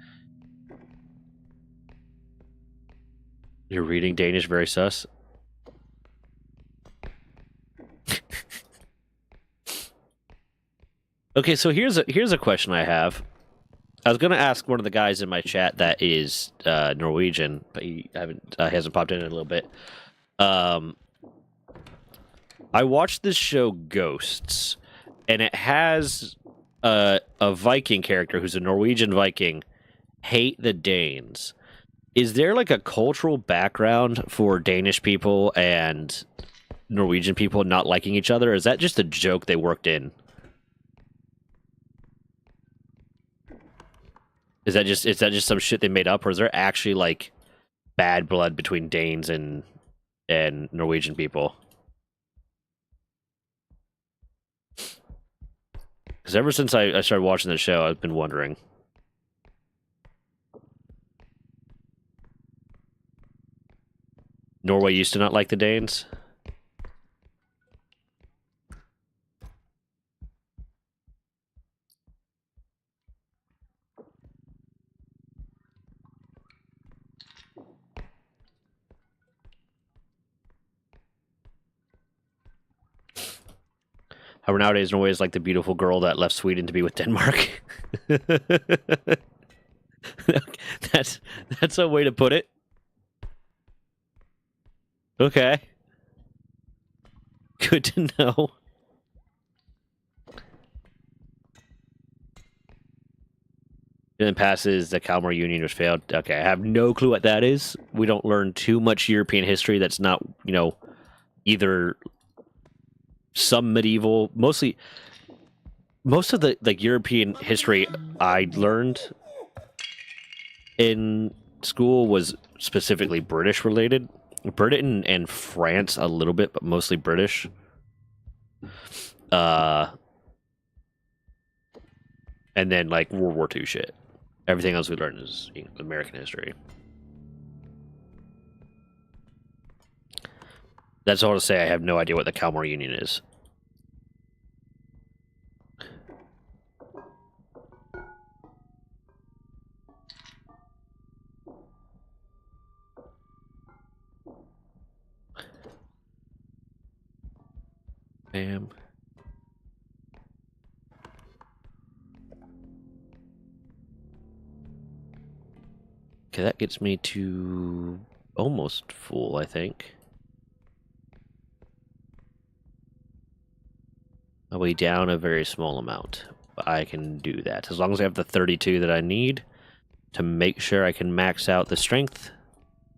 You're reading Danish very sus? Okay, so here's a question I have. I was going to ask one of the guys in my chat that is Norwegian, but he hasn't popped in a little bit. I watched this show Ghosts, and it has a Viking character who's a Norwegian Viking hate the Danes. Is there like a cultural background for Danish people and Norwegian people not liking each other? Or is that just a joke they worked in? Is that just some shit they made up, or is there actually like bad blood between Danes and Norwegian people? Because ever since I started watching the show, I've been wondering. Norway used to not like the Danes. However, nowadays Norway is like the beautiful girl that left Sweden to be with Denmark. That's a way to put it. Okay. Good to know. And then passes the Kalmar Union was failed. Okay, I have no clue what that is. We don't learn too much European history that's not, either some medieval, most of the like European history I learned in school was specifically British related. Britain and France a little bit, but mostly British. And then like World War II shit. Everything else we learned is American history. That's all to say I have no idea what the Kalmar Union is. Bam. Okay, that gets me to almost full, I think. I'll be down a very small amount, but I can do that. As long as I have the 32 that I need to make sure I can max out the strength,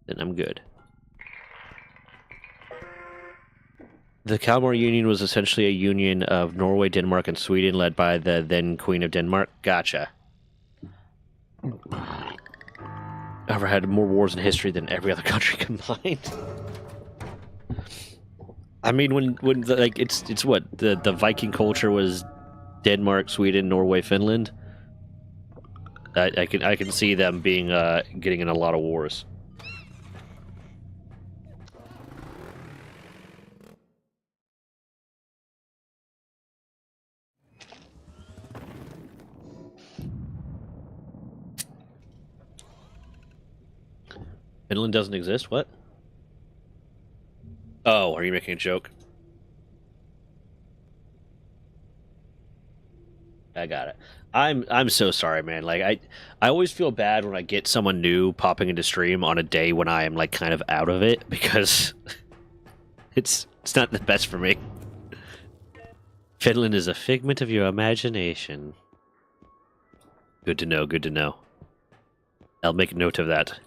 then I'm good. The Kalmar Union was essentially a union of Norway, Denmark, and Sweden, led by the then Queen of Denmark. Gotcha. Ever had more wars in history than every other country combined. I mean, when like it's what the Viking culture was Denmark, Sweden, Norway, Finland. I can see them being getting in a lot of wars. Finland doesn't exist? What? Oh, are you making a joke? I got it. I'm so sorry, man. Like I always feel bad when I get someone new popping into stream on a day when I am like kind of out of it because it's not the best for me. Finland is a figment of your imagination. Good to know, good to know. I'll make a note of that.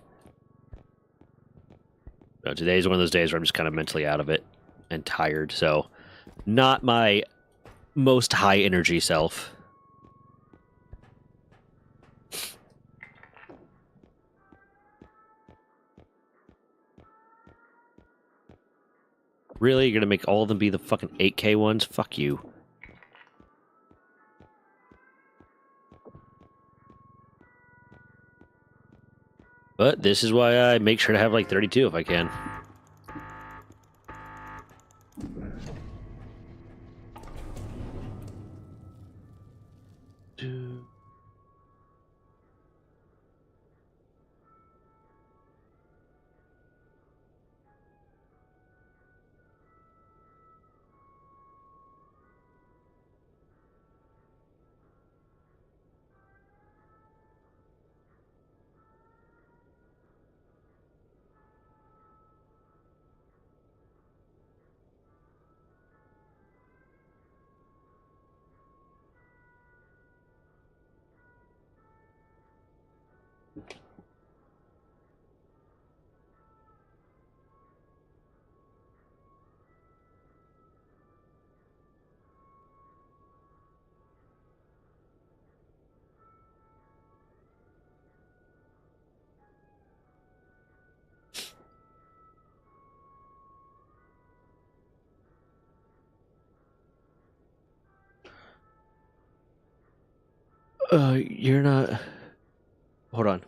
So today's one of those days where I'm just kind of mentally out of it and tired, so not my most high energy self. Really? You're gonna make all of them be the fucking 8K ones? Fuck you. But this is why I make sure to have like 32 if I can. You're not... Hold on.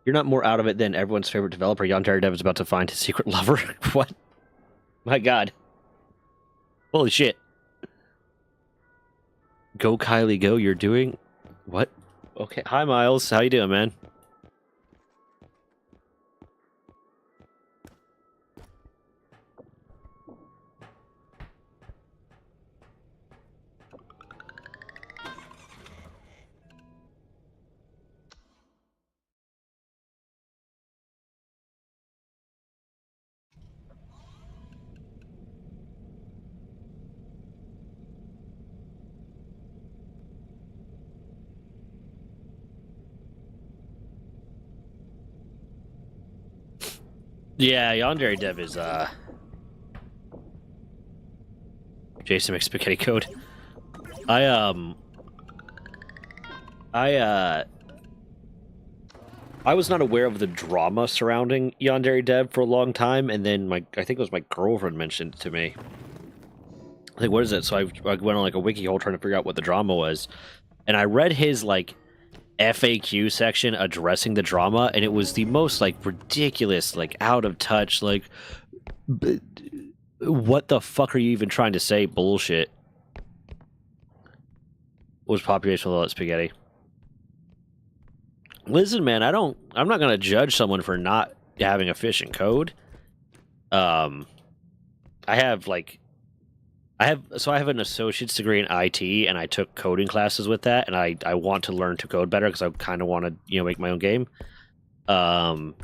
You're not more out of it than everyone's favorite developer. Yandere Dev is about to find his secret lover. What? My god. Holy shit. Go, Kylie, go. You're doing... What? Okay. Hi, Miles. How you doing, man? Yeah, Yandere Dev is, Jason makes spaghetti code. I was not aware of the drama surrounding Yandere Dev for a long time, and then I think it was my girlfriend mentioned it to me. Like, what is it? So I went on like a wiki hole trying to figure out what the drama was, and I read his like FAQ section addressing the drama, and it was the most like ridiculous, like out of touch, like what the fuck are you even trying to say? Bullshit. Was population with all that spaghetti? Listen, man, I'm not gonna judge someone for not having a efficient code. I have an associate's degree in IT, and I took coding classes with that, and I want to learn to code better because I kind of want to make my own game. So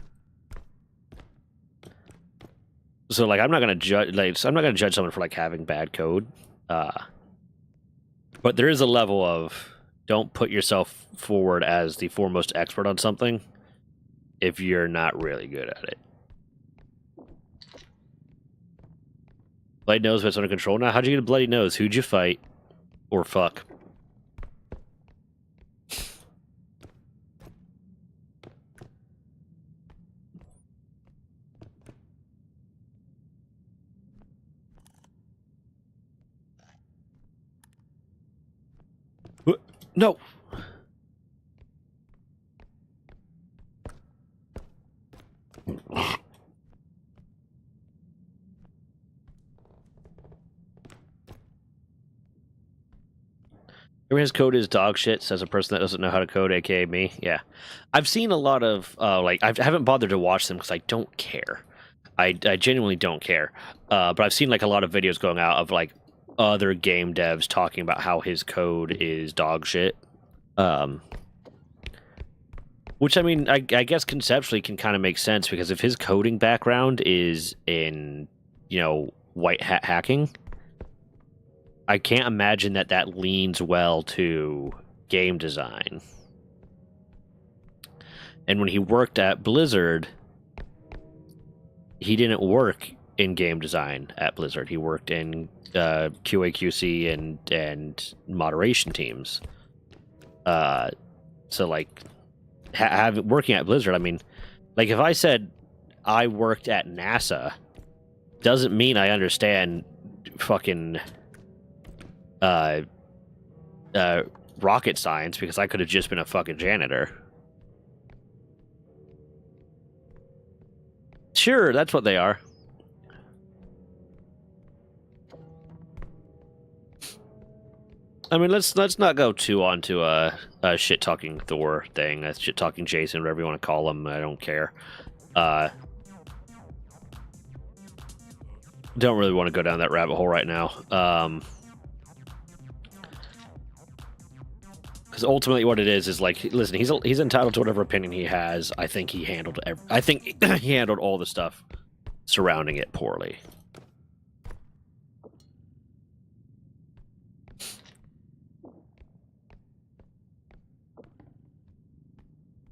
like I'm not gonna judge someone for like having bad code. But there is a level of don't put yourself forward as the foremost expert on something if you're not really good at it. Bloody nose, but it's under control now. How'd you get a bloody nose? Who'd you fight? Or fuck? No. His code is dog shit, says a person that doesn't know how to code, aka me. Yeah. I've seen a lot of, I haven't bothered to watch them because I don't care. I genuinely don't care. But I've seen like a lot of videos going out of like other game devs talking about how his code is dog shit. Which, I mean, I guess conceptually can kind of make sense because if his coding background is in, white hat hacking, I can't imagine that leans well to game design. And when he worked at Blizzard, he didn't work in game design at Blizzard. He worked in QA/QC and moderation teams. So like working at Blizzard, I mean, like if I said I worked at NASA, doesn't mean I understand fucking rocket science because I could have just been a fucking janitor. Sure, that's what they are. I mean, let's not go too onto a shit talking Thor thing, a shit talking Jason, whatever you want to call him. I don't care. Don't really want to go down that rabbit hole right now. Because ultimately, what it is like, listen, he's entitled to whatever opinion he has. I think he handled he handled all the stuff surrounding it poorly.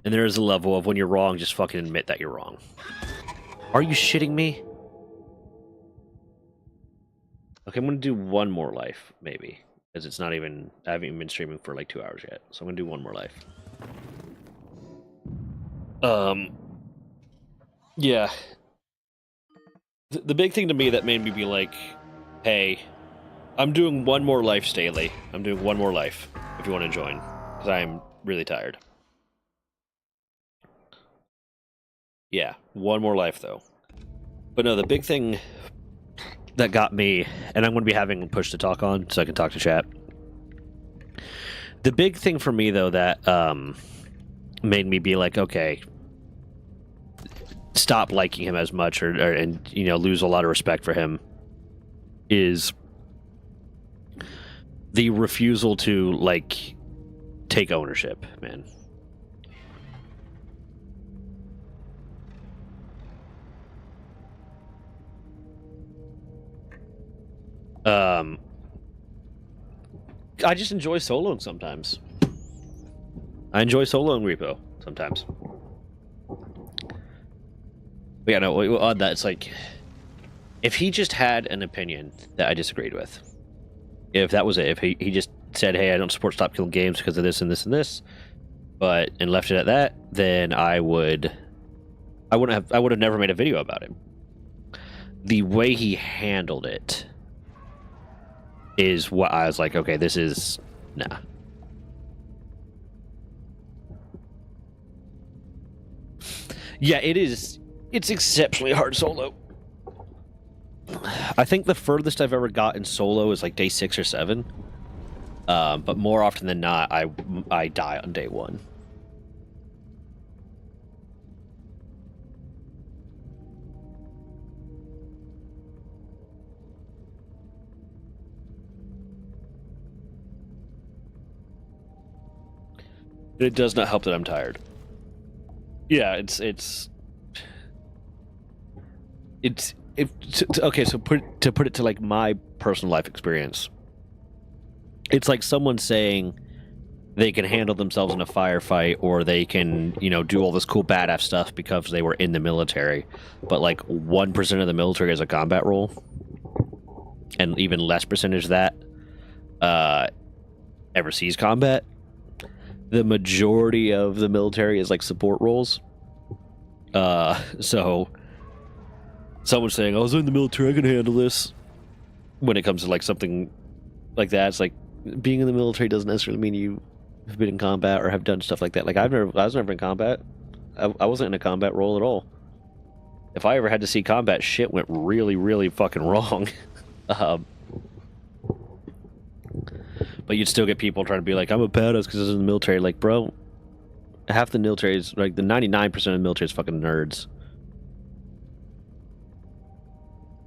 And there is a level of when you're wrong, just fucking admit that you're wrong. Are you shitting me? Okay, I'm gonna do one more life, maybe. Because it's not even... I haven't even been streaming for like 2 hours yet. So I'm gonna do one more life. Yeah. The big thing to me that made me be like, hey, I'm doing one more life, Staley. I'm doing one more life, if you want to join. Because I'm really tired. Yeah, one more life, though. But no, the big thing that got me, and I'm going to be having Push to talk on, so I can talk to chat. The big thing for me, though, that made me be like, okay, stop liking him as much, and lose a lot of respect for him, is the refusal to like take ownership, man. I just enjoy soloing sometimes. I enjoy soloing Repo sometimes. But yeah, no, on that, it's like, if he just had an opinion that I disagreed with, if that was it, if he just said, hey, I don't support Stop Killing Games because of this and this and this, and left it at that, then I would have never made a video about him. The way he handled it is what I was like, okay, this is nah. Yeah, it is. It's exceptionally hard solo. I think the furthest I've ever gotten solo is like day 6 or 7. But more often than not, I die on day 1. It does not help that I'm tired. Yeah, it's okay. So to put it to like my personal life experience, it's like someone saying they can handle themselves in a firefight, or they can, do all this cool badass stuff because they were in the military, but like 1% of the military is a combat role, and even less percentage of that ever sees combat. The majority of the military is like support roles. So someone saying, I was in the military, I can handle this. When it comes to like something like that, it's like being in the military doesn't necessarily mean you have been in combat or have done stuff like that. Like I was never in combat. I wasn't in a combat role at all. If I ever had to see combat, shit went really, really fucking wrong. But you'd still get people trying to be like, I'm a badass because I was in the military. Like, bro, half the military is, like, the 99% of the military is fucking nerds.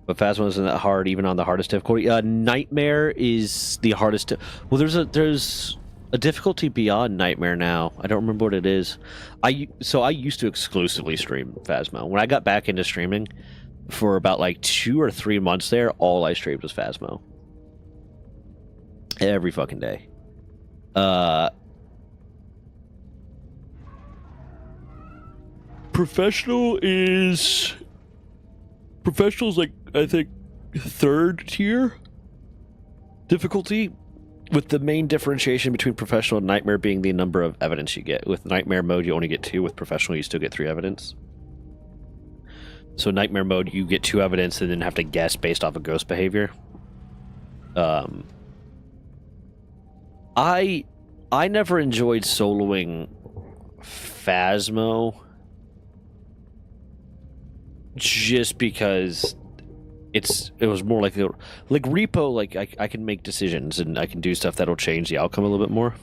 But Phasma isn't that hard, even on the hardest difficulty. Nightmare is the hardest. Well, there's a difficulty beyond Nightmare now. I don't remember what it is. I used to exclusively stream Phasma. When I got back into streaming, for about like 2 or 3 months there, all I streamed was Phasma. Every fucking day. Professional's like, I think, 3rd tier difficulty, with the main differentiation between professional and nightmare being the number of evidence you get. With nightmare mode, you only get 2. With professional, you still get 3 evidence. So nightmare mode, you get 2 evidence and then have to guess based off of ghost behavior. I never enjoyed soloing Phasmo, just because it was more like Repo. Like I can make decisions and I can do stuff that'll change the outcome a little bit more.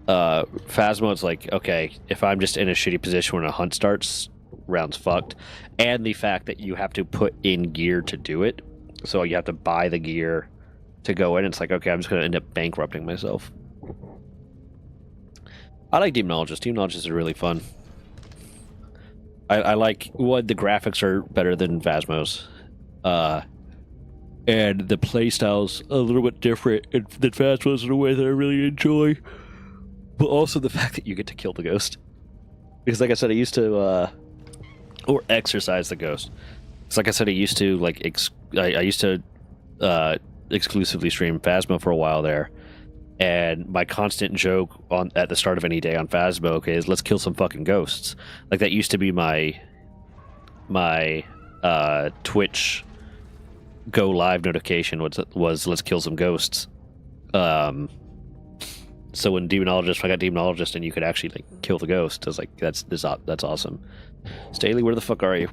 Phasmo, it's like, okay, if I'm just in a shitty position when a hunt starts, round's fucked. And the fact that you have to put in gear to do it, so you have to buy the gear to go in. It's like, okay, I'm just going to end up bankrupting myself. I like Demonologist. Demonologist are really fun. I like what the graphics are better than Phasmo's. And the playstyle's a little bit different than Phasmo's in a way that I really enjoy. But also the fact that you get to kill the ghost. Because like I said, I used to or exercise the ghost. Because like I said, I used to I used to exclusively stream Phasmo for a while there, and my constant joke at the start of any day on Phasmo is, let's kill some fucking ghosts. Like, that used to be my Twitch go live notification was let's kill some ghosts. So when Demonologist, I got Demonologist and you could actually like kill the ghost, I was like, that's awesome. Staley, where the fuck are you?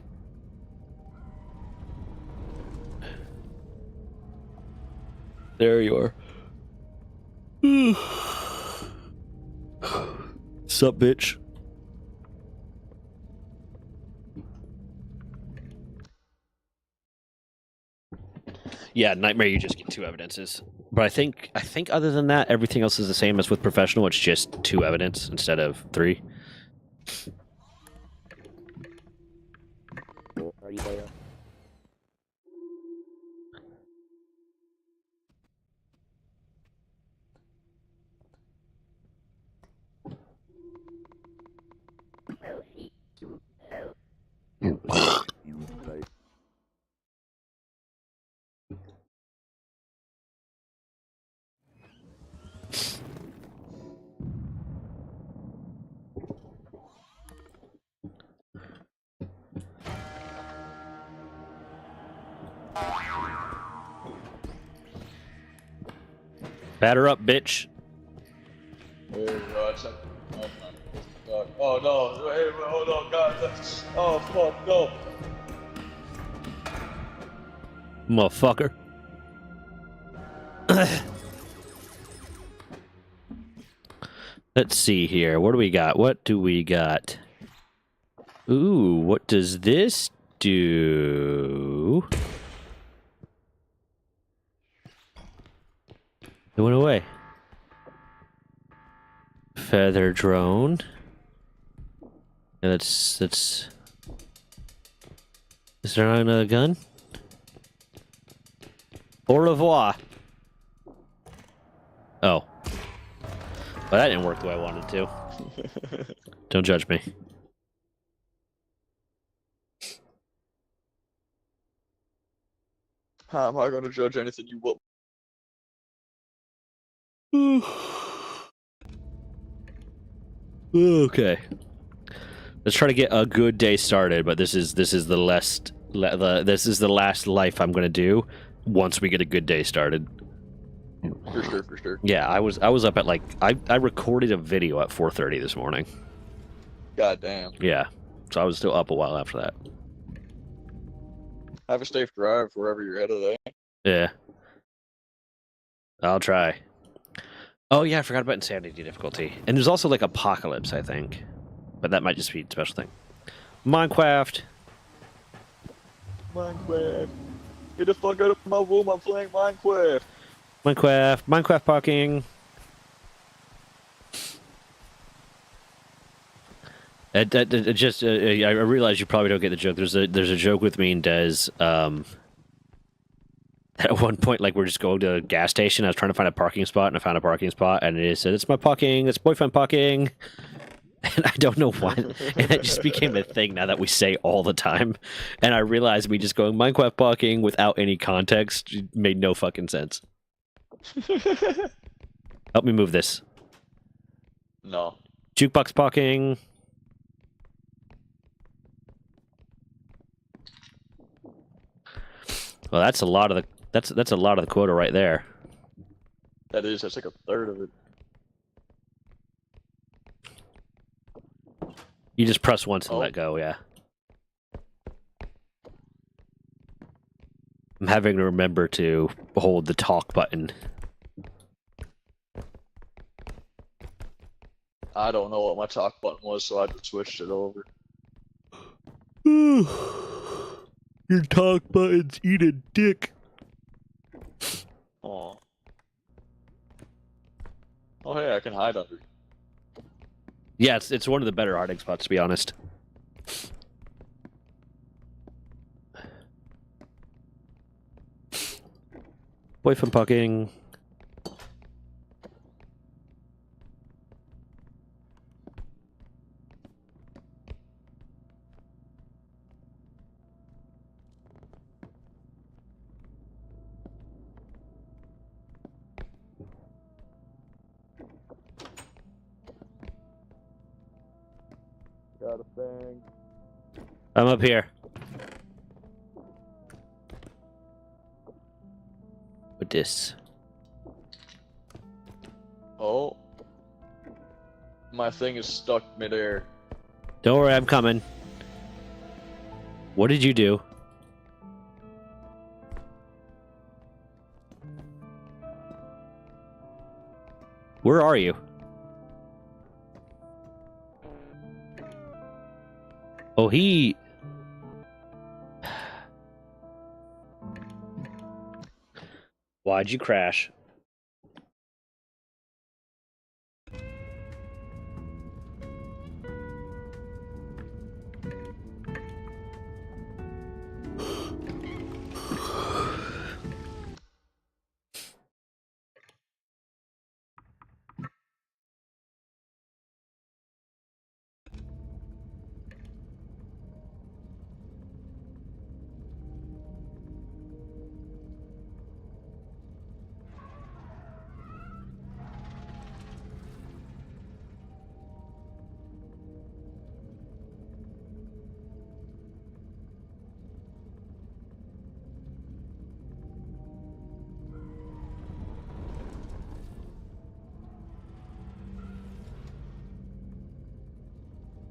There you are. Sup, bitch? Yeah, Nightmare, you just get 2 evidences. But I think other than that, everything else is the same as with Professional. It's just 2 evidence instead of 3. Are you there? Batter up, bitch. Hey, check. Oh no! Hey, hold on, guys. Oh fuck, no! Motherfucker. Let's see here. What do we got? What do we got? Ooh, what does this do? It went away. Feather drone. Yeah, that's... Is there not another gun? Au revoir. Oh. Well, that didn't work the way I wanted to. Don't judge me. How am I gonna judge anything you will? Okay. Let's try to get a good day started, but this is the last life I'm gonna do once we get a good day started. For sure, for sure. Yeah, I was up at like I recorded a video at 4:30 this morning. God damn. Yeah, so I was still up a while after that. Have a safe drive wherever you're headed today. Yeah, I'll try. Oh yeah, I forgot about insanity difficulty, and there's also like apocalypse, I think, but that might just be a special thing. Minecraft. Minecraft. Get the fuck out of my room, I'm playing Minecraft. Minecraft parking. I realize you probably don't get the joke. There's a joke with me and Des. At one point, like, we're just going to a gas station. I was trying to find a parking spot, and I found a parking spot, and it said, "It's my parking. It's boyfriend parking." And I don't know why. And it just became a thing now that we say all the time. And I realized we just going Minecraft parking without any context made no fucking sense. Help me move this. No. Jukebox parking. Well, that's a lot of the that's a lot of the quota right there. That's like a third of it. You just press once and let go, yeah. I'm having to remember to hold the talk button. I don't know what my talk button was, so I just switched it over. Your talk button's eating dick. Oh. Oh hey, I can hide under. Yeah, it's one of the better hiding spots, to be honest. Boyfriend parking. Got a thing. I'm up here. With this. Oh. My thing is stuck midair. Don't worry, I'm coming. What did you do? Where are you? Oh, he... Why'd you crash?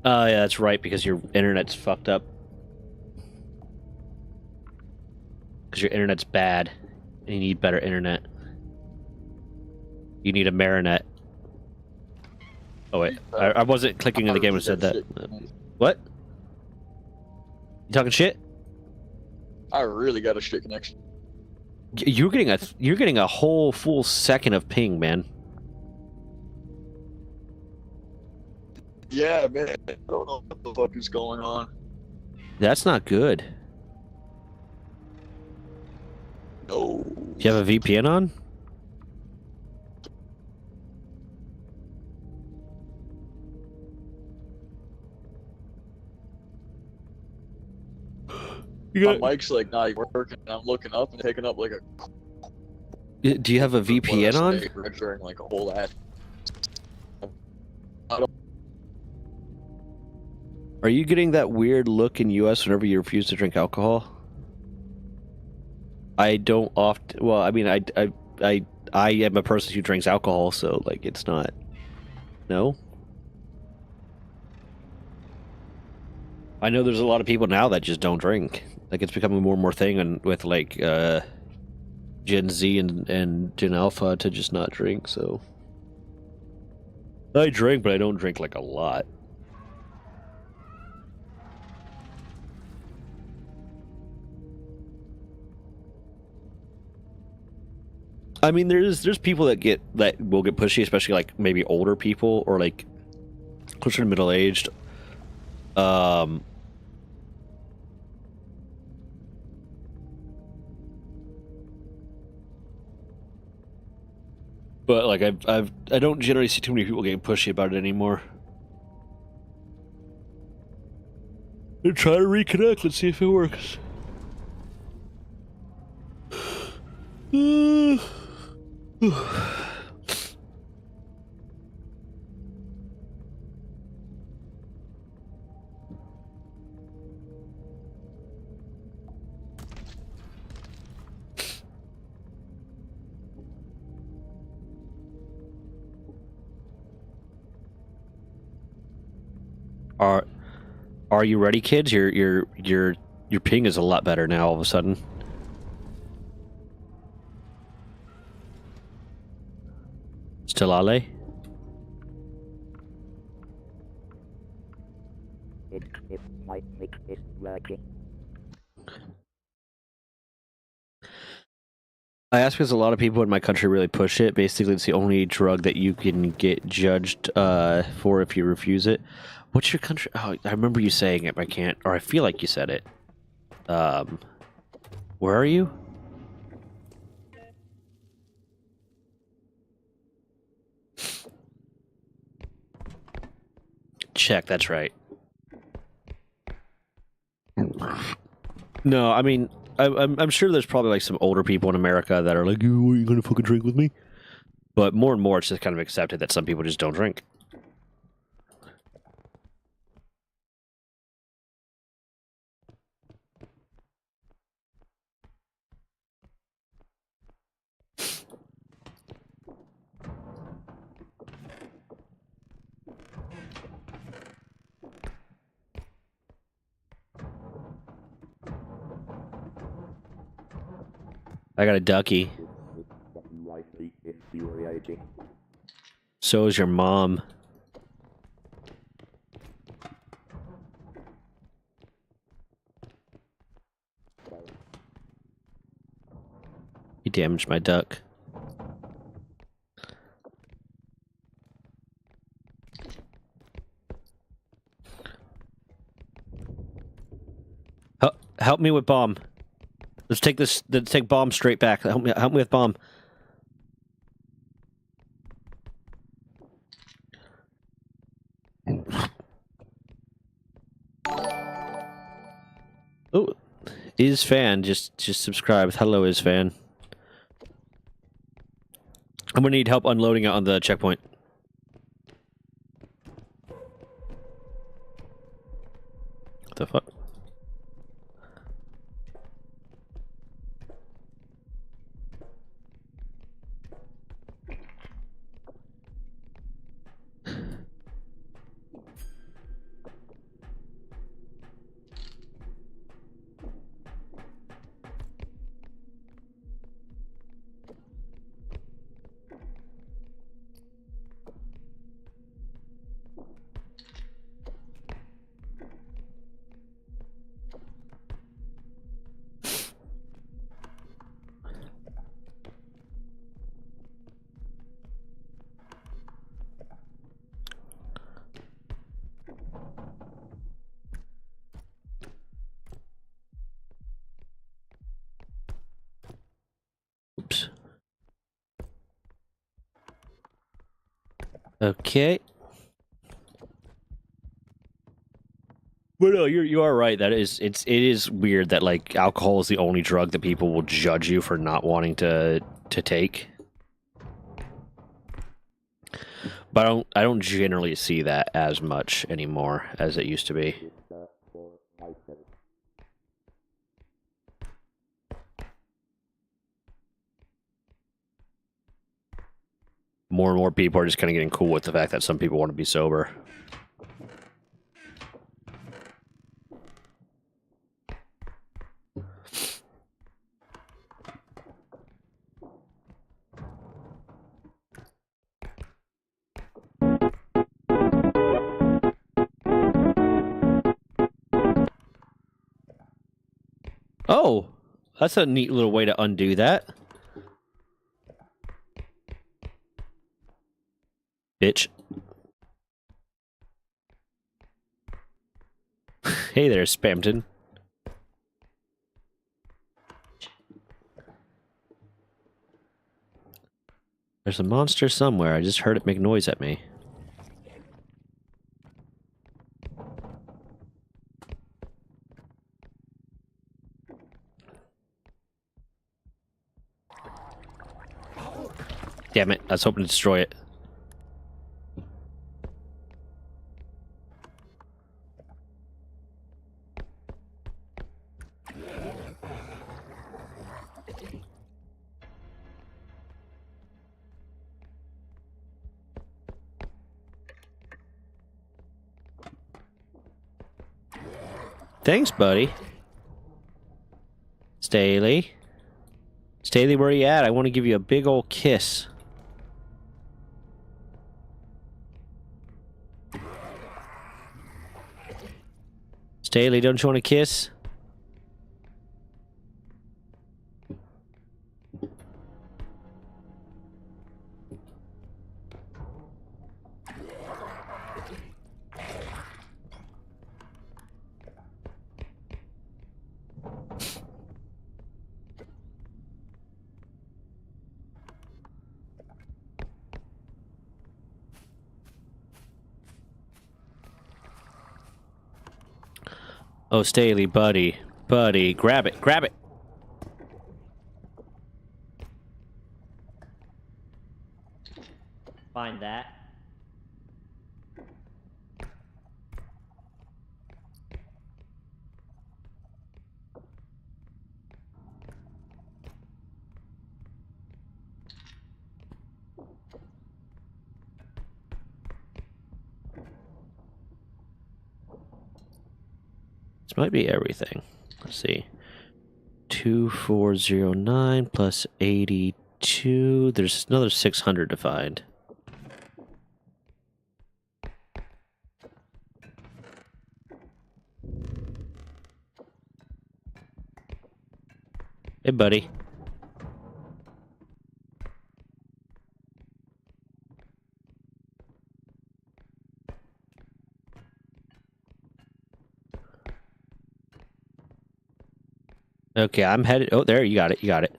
Oh yeah, that's right, because your internet's fucked up. Because your internet's bad. And you need better internet. You need a Marinet. Oh wait, I wasn't clicking in the game when I said that. What? You talking shit? I really got a shit connection. You're getting a whole full second of ping, man. Yeah, man. I don't know what the fuck is going on. That's not good. No. Do you have a VPN on? My mic's like not working. I'm looking up and taking up like a. Do you have a VPN on? Registering like a whole ad. Are you getting that weird look in US whenever you refuse to drink alcohol? I don't often. Well, I mean, I am a person who drinks alcohol, so like it's not. No. I know there's a lot of people now that just don't drink. Like it's becoming more and more thing, and with like Gen Z and Gen Alpha to just not drink. So I drink, but I don't drink like a lot. I mean, there's people that will get pushy, especially like maybe older people or like closer to middle aged. But like I don't generally see too many people getting pushy about it anymore. They're trying to reconnect. Let's see if it works. Are you ready, kids? Your ping is a lot better now all of a sudden. Still Ale? It might make it working. I ask because a lot of people in my country really push it. Basically, it's the only drug that you can get judged for if you refuse it. What's your country? Oh, I remember you saying it, but I can't. Or I feel like you said it. Where are you? Check. That's right. No, I mean, I'm sure there's probably like some older people in America that are like, "Are you gonna fucking drink with me?" But more and more, it's just kind of accepted that some people just don't drink. I got a ducky. Slightly infuriating. So is your mom. You damaged my duck. Help me with bomb. Let's take this. Let's take bomb straight back. Help me with bomb. Oh, is fan just subscribed. Hello, is fan. I'm gonna need help unloading it on the checkpoint. What the fuck? Okay. But no, you are right. That it is weird that like alcohol is the only drug that people will judge you for not wanting to take. But I don't generally see that as much anymore as it used to be. Register for license. More and more people are just kind of getting cool with the fact that some people want to be sober. Oh, that's a neat little way to undo that. Bitch. Hey there, Spamton. There's a monster somewhere. I just heard it make noise at me. Damn it, I was hoping to destroy it. Thanks, buddy. Staley. Staley, where you at? I want to give you a big old kiss. Staley, don't you want a kiss? Oh, Staley, buddy. Buddy, grab it, grab it. Find that. This might be everything. Let's see. 2409 plus 82. There's another 600 to find. Hey, buddy. Okay, I'm headed. Oh, there, you got it. You got it.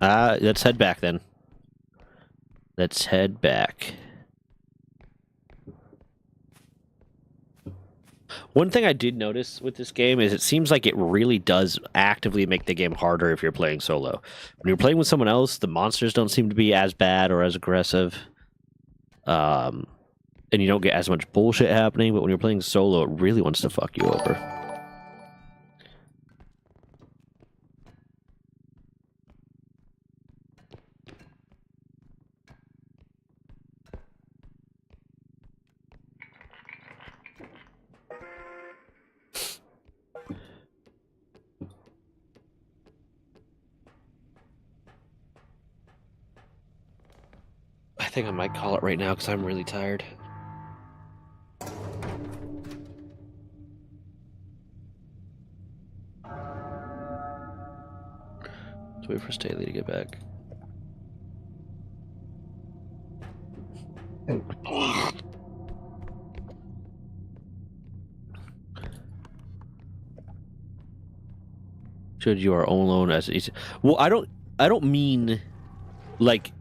Let's head back then. Let's head back. One thing I did notice with this game is it seems like it really does actively make the game harder if you're playing solo. When you're playing with someone else, the monsters don't seem to be as bad or as aggressive. And you don't get as much bullshit happening, but when you're playing solo, it really wants to fuck you over. I think I might call it right now because I'm really tired. Let's wait for Staley to get back. Should you are alone as easy. Well, I don't mean like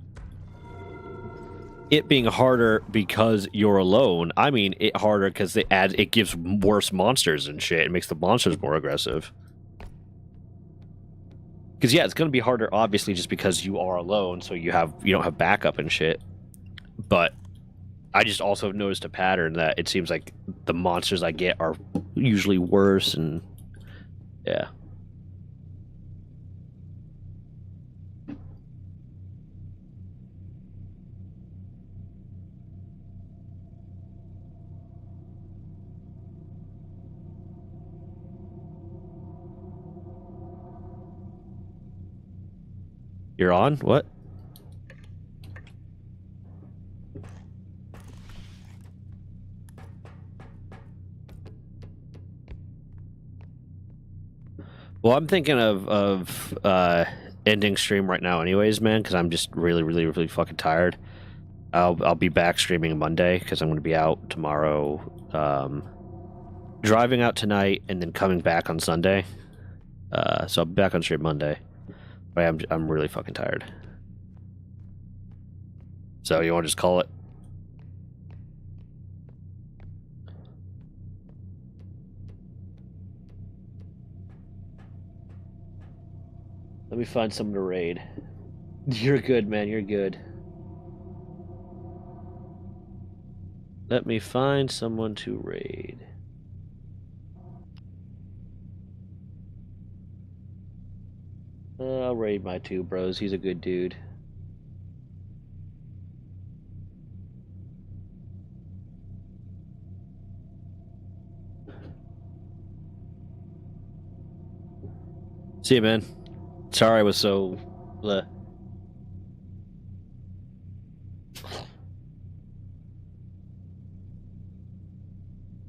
it being harder because you're alone. I mean, it harder because it gives worse monsters and shit. It makes the monsters more aggressive. Because yeah, it's gonna be harder, obviously, just because you are alone, so you don't have backup and shit. But I just also noticed a pattern that it seems like the monsters I get are usually worse, and yeah. You're on? What? Well, I'm thinking of ending stream right now, anyways, man, because I'm just really, really, really fucking tired. I'll be back streaming Monday because I'm going to be out tomorrow, driving out tonight, and then coming back on Sunday. So I'll be back on stream Monday. But I'm really fucking tired. So you want to just call it? Let me find someone to raid. You're good, man. You're good. Let me find someone to raid. I'll raid my two bros. He's a good dude. See you, man. Sorry I was so... bleh.